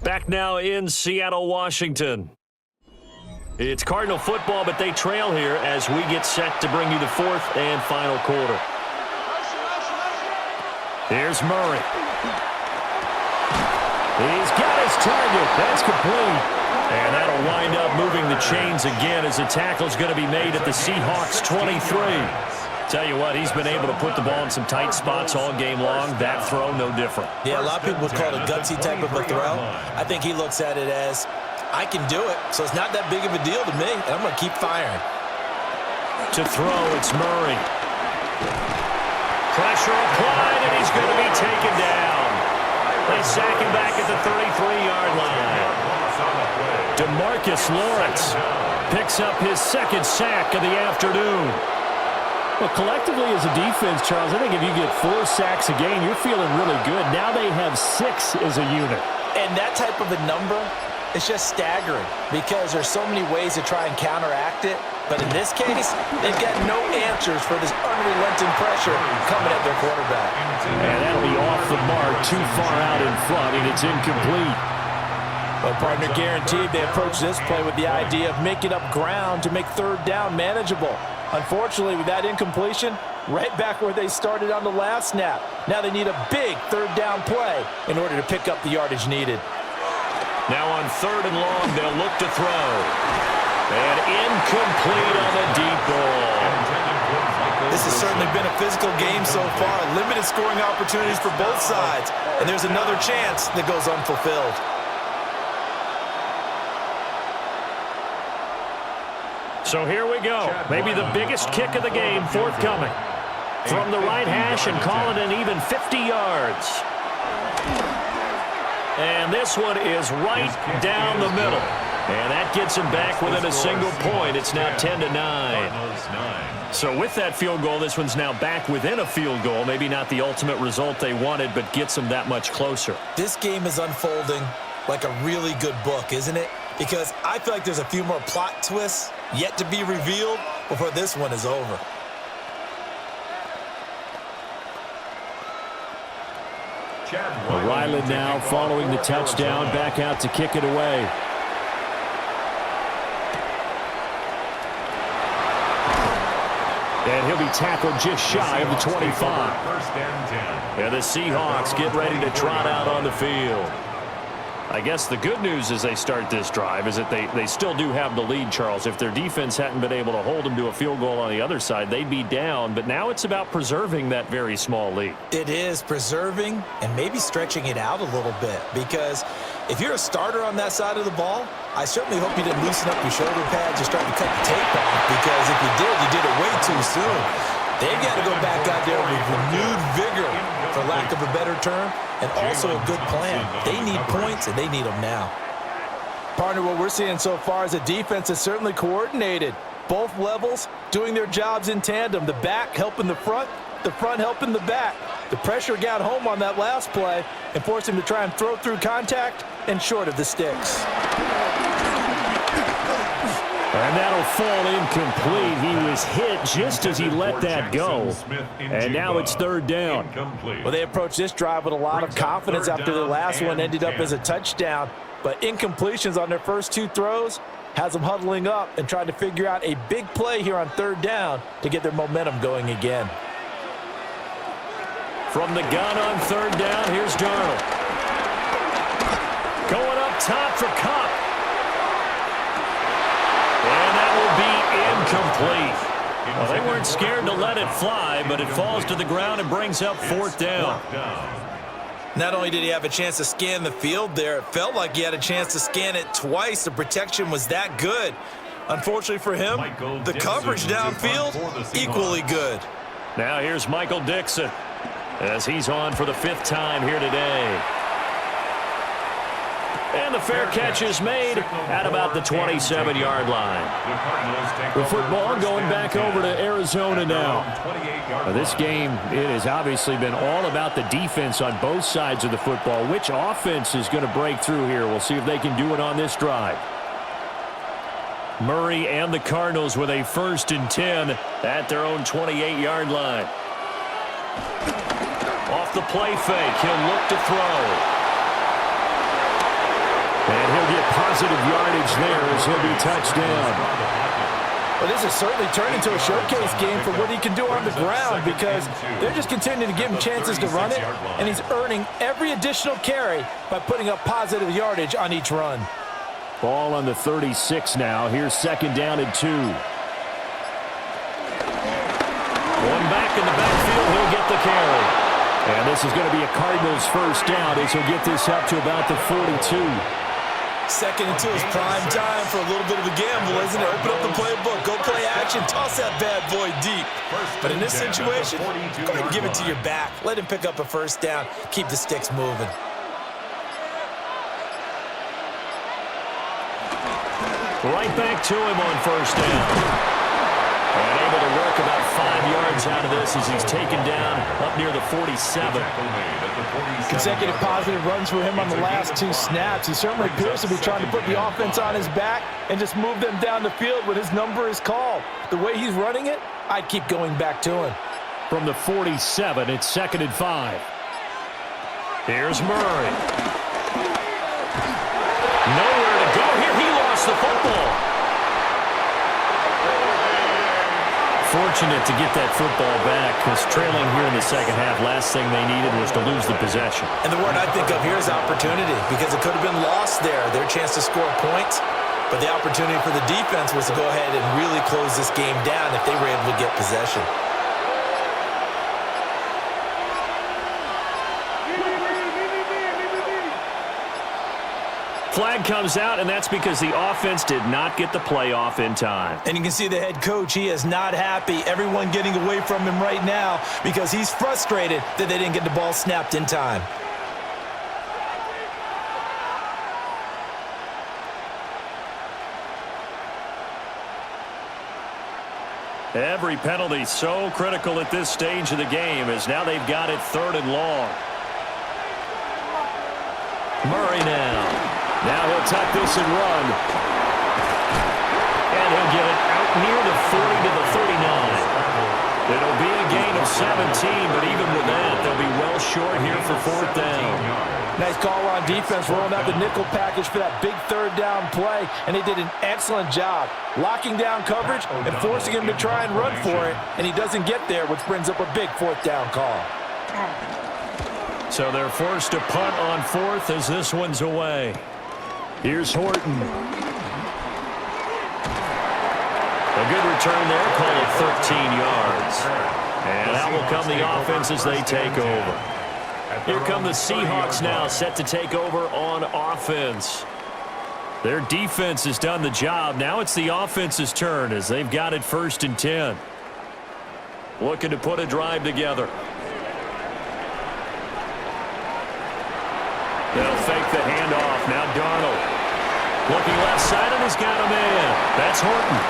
Back now in Seattle, Washington. It's Cardinal football, but they trail here as we get set to bring you the 4th and final quarter. Here's Murray. He's got his target. That's complete. And that'll wind up moving the chains again as the tackle's going to be made at the Seahawks 23. Tell you what, he's been able to put the ball in some tight spots all game long. That throw, no different. Yeah, a lot of people would call it a gutsy type of a throw. I think he looks at it as, I can do it, so it's not that big of a deal to me, and I'm going to keep firing. To throw, it's Murray. Pressure applied, and he's going to be taken down. They sack him back at the 33-yard line. DeMarcus Lawrence picks up his 2nd sack of the afternoon. Well, collectively as a defense, Charles, I think if you get 4 sacks a game, you're feeling really good. Now they have 6 as a unit. And that type of a number is just staggering because there's so many ways to try and counteract it. But in this case, they've got no answers for this unrelenting pressure coming at their quarterback. And that'll be off the mark, too far out in front, and it's incomplete. Well, partner, guaranteed they approach this play with the idea of making up ground to make 3rd down manageable. Unfortunately, with that incompletion, right back where they started on the last snap. Now they need a big 3rd down play in order to pick up the yardage needed. Now on 3rd and long, they'll look to throw. And incomplete on the deep ball. This has certainly been a physical game so far. Limited scoring opportunities for both sides. And there's another chance that goes unfulfilled. So here we go. Maybe the biggest kick of the game forthcoming. From the right hash and call it an even 50 yards. And this one is right down the middle. And that gets him back within a single point. It's now 10-9. Cardinals 9. So with that field goal, this one's now back within a field goal. Maybe not the ultimate result they wanted, but gets them that much closer. This game is unfolding like a really good book, isn't it? Because I feel like there's a few more plot twists yet to be revealed before this one is over. Ryland now following the touchdown, back out to kick it away. And he'll be tackled just shy of the 25. First and 10. And the Seahawks get ready to trot out on the field. I guess the good news as they start this drive is that they still do have the lead, Charles. If their defense hadn't been able to hold them to a field goal on the other side, they'd be down. But now it's about preserving that very small lead. It is preserving and maybe stretching it out a little bit, because if you're a starter on that side of the ball, I certainly hope you didn't loosen up your shoulder pads or start to cut the tape off, because if you did it way too soon. They've got to go back out there with renewed vigor, for lack of a better term, and also a good plan. They need points, and they need them now. Partner, what we're seeing so far is a defense is certainly coordinated. Both levels doing their jobs in tandem. The back helping the front helping the back. The pressure got home on that last play and forced him to try and throw through contact and short of the sticks. And that'll fall incomplete. He was hit just as he let that go. And now it's third down. Well, they approached this drive with a lot of confidence after the last one ended up as a touchdown. But incompletions on their first two throws has them huddling up and trying to figure out a big play here on third down to get their momentum going again. From the gun on third down, here's Darnold. Going up top for Cup. And that will be incomplete. Well, they weren't scared to let it fly, but it falls to the ground and brings up fourth down. Not only did he have a chance to scan the field there, it felt like he had a chance to scan it twice. The protection was that good. Unfortunately for him, the coverage downfield, equally good. Now here's Michael Dixon as he's on for the fifth time here today. And the fair catch is made at about the 27-yard line. The football going back over to Arizona now. This game, it has obviously been all about the defense on both sides of the football. Which offense is going to break through here? We'll see if they can do it on this drive. Murray and the Cardinals with a 1st and 10 at their own 28-yard line. Off the play fake, he'll look to throw. And he'll get positive yardage there as he'll be touched down. Well, this has certainly turned into a showcase game for what he can do on the ground, because they're just continuing to give him chances to run it, and he's earning every additional carry by putting up positive yardage on each run. Ball on the 36 now. Here's 2nd down and 2. One back in the backfield. He'll get the carry. And this is going to be a Cardinals 1st down as he'll get this up to about the 42. 2nd and 2 is prime time for a little bit of a gamble, isn't it? Open up the playbook, go play action, toss that bad boy deep. But in this situation, go ahead and give it to your back. Let him pick up a 1st down. Keep the sticks moving. Right back to him on 1st down. And able to work about 5 yards out of this as he's taken down up near the 47. Consecutive positive runs for him on the last 2 snaps. He certainly appears to be trying to put the offense on his back and just move them down the field when his number is called. The way he's running it, I'd keep going back to him. From the 47, it's 2nd and 5. Here's Murray. Nowhere to go here. He lost the football. Fortunate to get that football back, because trailing here in the second half, last thing they needed was to lose the possession. And the word I think of here is opportunity, because it could have been lost there, their chance to score points. But the opportunity for the defense was to go ahead and really close this game down if they were able to get possession. Flag comes out, and that's because the offense did not get the play off in time. And you can see the head coach, he is not happy. Everyone getting away from him right now because he's frustrated that they didn't get the ball snapped in time. Every penalty so critical at this stage of the game, as now they've got it 3rd and long. Murray now. Now he'll tuck this and run. And he'll get it out near the 40 to the 39. It'll be a gain of 17, but even with that, they'll be well short here for 4th down. Nice call on defense, rolling out the nickel package for that big 3rd down play, and he did an excellent job locking down coverage and forcing him to try and run for it, and he doesn't get there, which brings up a big 4th down call. So they're forced to punt on 4th as this one's away. Here's Horton. A good return there, call it 13 yards. And out will come the offense as they take over. Here come the Seahawks now, set to take over on offense. Their defense has done the job. Now it's the offense's turn as they've got it 1st and 10. Looking to put a drive together. They'll fake the handoff. Now Darnold. Looking left side, and he's got a man. That's Horton.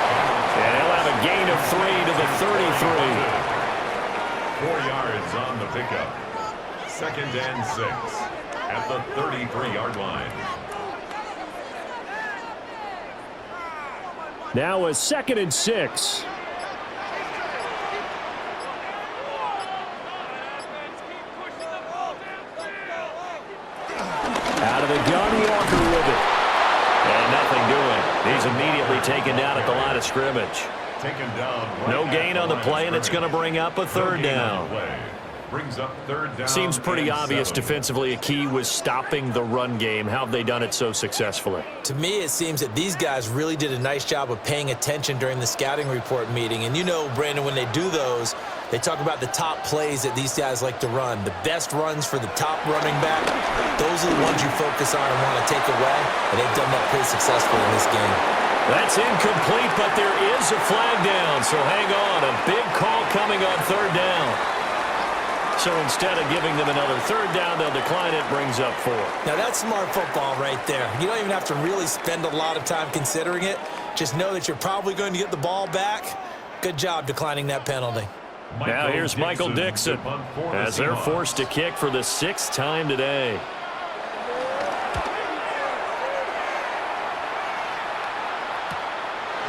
And he'll have a gain of 3 to the 33. 4 yards on the pickup. 2nd and 6 at the 33-yard line. Now a 2nd and 6. Out of the gun, Walker with it. And nothing doing. He's immediately taken down at the line of scrimmage. Taken down. No gain on the play, and it's going to bring up a 3rd down. Brings up 3rd down. Seems pretty obvious 7. defensively. A key was stopping the run game. How have they done it so successfully? To me, it seems that these guys really did a nice job of paying attention during the scouting report meeting. And you know, Brandon, when they do those, they talk about the top plays that these guys like to run. The best runs for the top running back, those are the ones you focus on and want to take away. And they've done that pretty successfully in this game. That's incomplete, but there is a flag down. So hang on. A big call coming on 3rd down. So instead of giving them another 3rd down, they'll decline it, brings up 4. Now that's smart football right there. You don't even have to really spend a lot of time considering it. Just know that you're probably going to get the ball back. Good job declining that penalty. Now here's Michael Dixon as they're forced to kick for the 6th time today.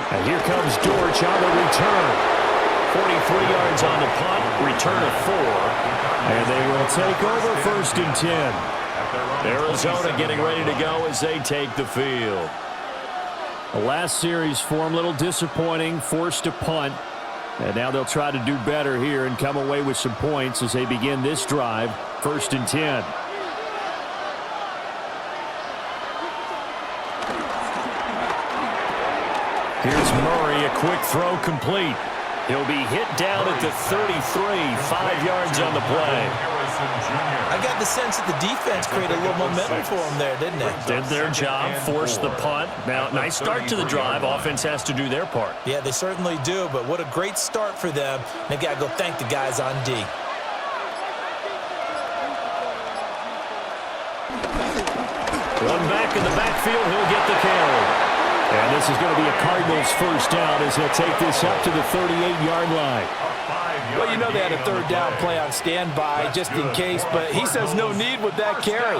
And here comes Dortch on the return. 43 yards on the punt, return of 4. And they will take over 1st and 10. Arizona getting ready to go as they take the field. The last series for them, a little disappointing, forced to punt. And now they'll try to do better here and come away with some points as they begin this drive, 1st and 10. Here's Murray, a quick throw complete. He'll be hit down at the 33, 5 yards on the play. I got the sense that the defense created a little momentum for them there, didn't they? Did their job, forced the punt. Now, nice start to the drive. Offense has to do their part. Yeah, they certainly do, but what a great start for them. They got to go thank the guys on D. One back in the backfield, he'll get the carry. And this is going to be a Cardinals 1st down as he'll take this up to the 38-yard line. Well, you know they had a 3rd down play on standby just in case, but he says no need with that carry.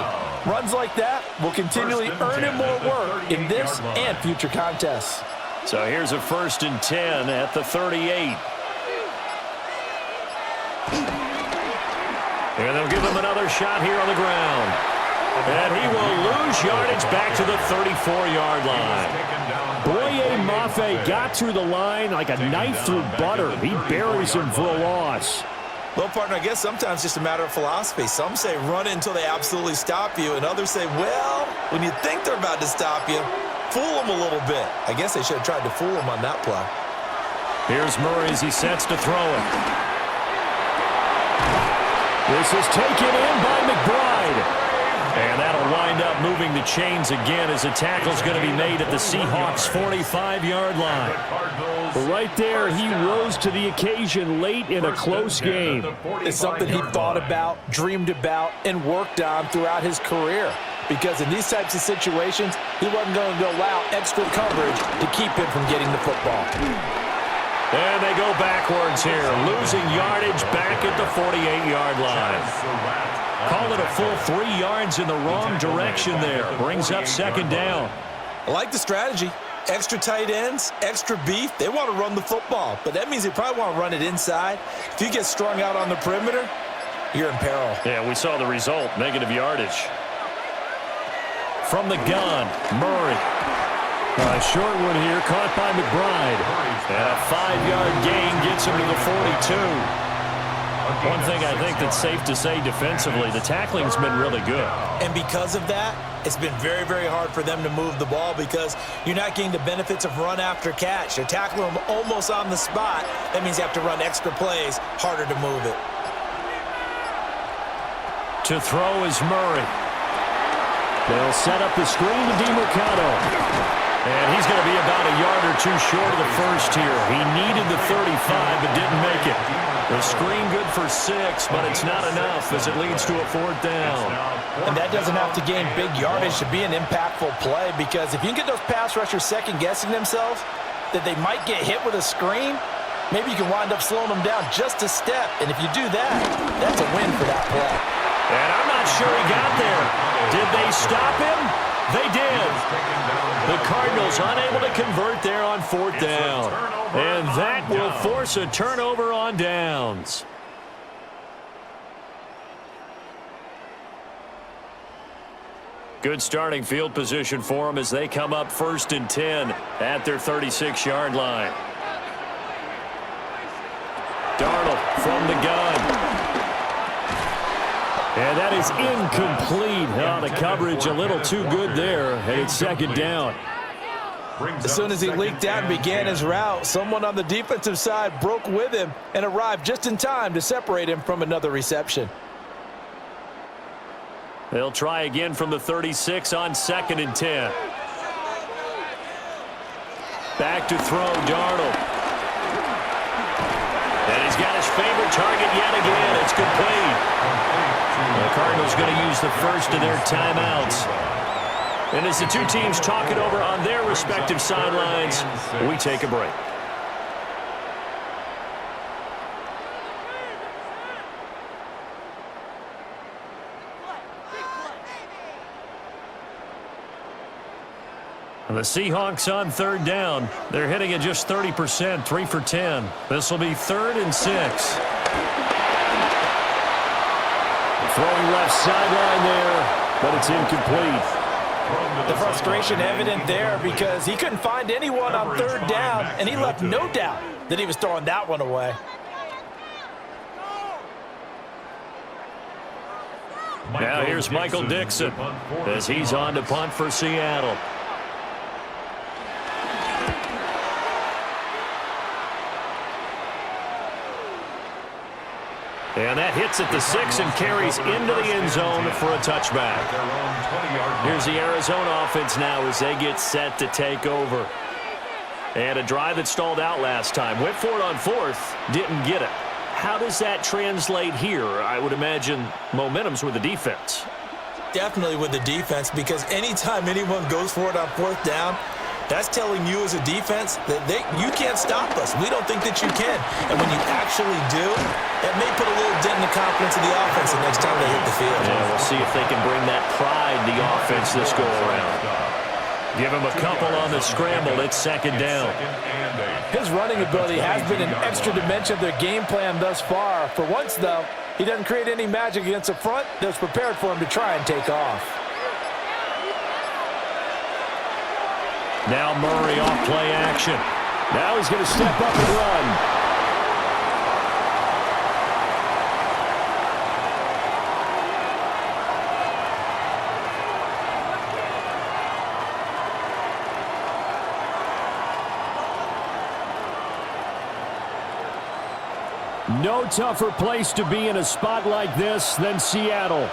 Runs like that will continually earn him more work in this and future contests. So here's a 1st and 10 at the 38. And they'll give him another shot here on the ground. And he will lose yardage back to the 34-yard line. Boye Mafe got through the line like a knife through butter. He buries him for a loss. Well, partner, I guess sometimes it's just a matter of philosophy. Some say run until they absolutely stop you, and others say, well, when you think they're about to stop you, fool them a little bit. I guess they should have tried to fool him on that play. Here's Murray as he sets to throw it. This is taken in by McBride. And that'll wind up moving the chains again as a tackle's going to be made at the Seahawks' 45-yard line. But right there, he rose to the occasion late in a close game. It's something he thought about, dreamed about, and worked on throughout his career. Because in these types of situations, he wasn't going to allow extra coverage to keep him from getting the football. And they go backwards here, losing yardage back at the 48-yard line. Call it a full 3 yards in the wrong direction there. Brings up second down. I like the strategy. Extra tight ends, extra beef. They want to run the football, but that means they probably want to run it inside. If you get strung out on the perimeter, you're in peril. Yeah, we saw the result, negative yardage. From the gun, Murray. A short one here, caught by McBride. And a 5-yard gain gets him to the 42. One thing I think that's safe to say defensively, the tackling's been really good. And because of that, it's been very, very hard for them to move the ball because you're not getting the benefits of run after catch. They're tackling them almost on the spot. That means you have to run extra plays, harder to move it. To throw is Murray. They'll set up the screen to DeMercado. And he's going to be about a yard or two short of the first here. He needed the 35 but didn't make it. The screen good for 6, but it's not enough as it leads to a 4th down. And that doesn't have to gain big yardage to be an impactful play because if you can get those pass rushers second-guessing themselves that they might get hit with a screen, maybe you can wind up slowing them down just a step. And if you do that, that's a win for that play. And I'm not sure he got there. Did they stop him? They did. The Cardinals unable to convert there on 4th down. And that will force a turnover on downs. Good starting field position for them as they come up 1st and 10 at their 36-yard line. Darnold from the gun. And that is incomplete. Oh, the coverage a little too good there, and it's 2nd down. As soon as he leaked out and began his route, someone on the defensive side broke with him and arrived just in time to separate him from another reception. They'll try again from the 36 on 2nd and 10. Back to throw, Darnold. And he's got his favorite target yet again. It's complete. The Cardinals going to use the first of their timeouts. And as the two teams talk it over on their respective sidelines, we take a break. The Seahawks on 3rd down. They're hitting at just 30%, 3 for 10. This will be 3rd and 6. Throwing left sideline there, but it's incomplete. The frustration evident there because he couldn't find anyone on 3rd down, and he left no doubt that he was throwing that one away. Now here's Michael Dixon as he's on to punt for Seattle. And that hits at the 6 and carries into the end zone for a touchback. Here's the Arizona offense now as they get set to take over. And a drive that stalled out last time. Went for it on 4th, didn't get it. How does that translate here? I would imagine momentum's with the defense. Definitely with the defense because anytime anyone goes for it on 4th down, that's telling you as a defense that you can't stop us. We don't think that you can. And when you actually do, that may put a little dent in the confidence of the offense the next time they hit the field. Yeah, we'll see if they can bring that pride to the offense this go-around. Give him a couple on the scramble. It's 2nd down. His running ability has been an extra dimension of their game plan thus far. For once, though, he doesn't create any magic against the front that's prepared for him to try and take off. Now Murray off play action. Now he's going to step up and run. No tougher place to be in a spot like this than Seattle.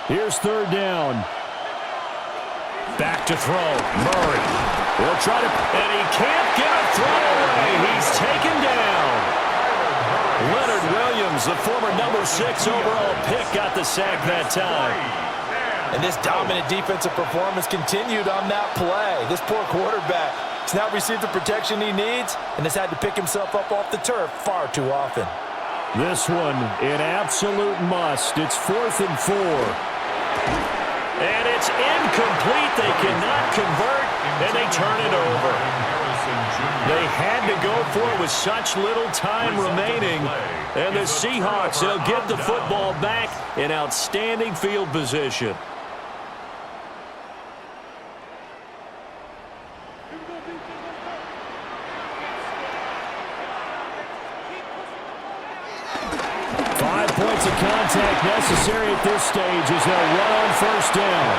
Here's 3rd down. Back to throw. Murray. He'll try to, and he can't get a throw away. He's taken down. Leonard Williams, the former number 6 overall pick, got the sack that time. And this dominant defensive performance continued on that play. This poor quarterback He's not received the protection he needs and has had to pick himself up off the turf far too often. This one, an absolute must. It's 4th and 4. And it's incomplete. They cannot convert, and they turn it over. They had to go for it with such little time remaining. And the Seahawks, they'll get the football back in outstanding field position. Points of contact necessary at this stage as they'll run on 1st down.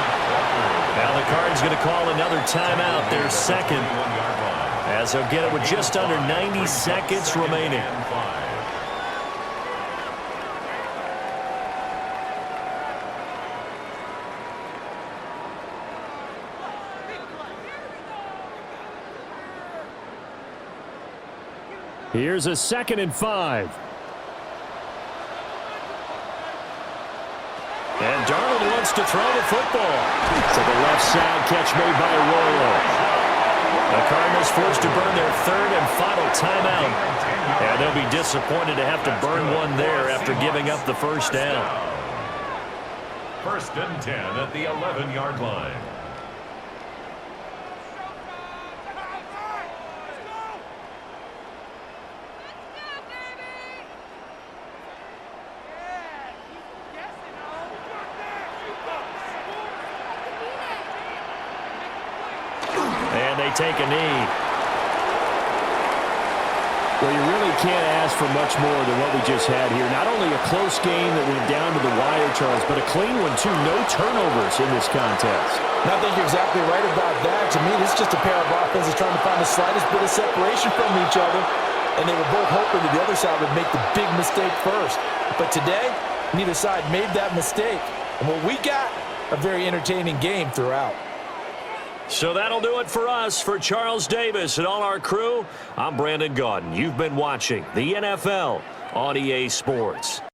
Now the Cardinals going to call another timeout, their second, as they'll get it with just under 90 seconds remaining. Here's a 2nd and 5. And Darnold wants to throw the football. To the left side, catch made by Arroyo. The Cardinals forced to burn their 3rd and final timeout. And they'll be disappointed to have to burn one there after giving up the 1st down. 1st and 10 at the 11-yard line. Take a knee. Well, you really can't ask for much more than what we just had here. Not only a close game that went down to the wire, Charles, but a clean one, too. No turnovers in this contest. I think you're exactly right about that. To me, this is just a pair of offenses trying to find the slightest bit of separation from each other, and they were both hoping that the other side would make the big mistake first. But today, neither side made that mistake. And what we got, a very entertaining game throughout. So that'll do it for us. For Charles Davis and all our crew, I'm Brandon Gaudin. You've been watching the NFL on EA Sports.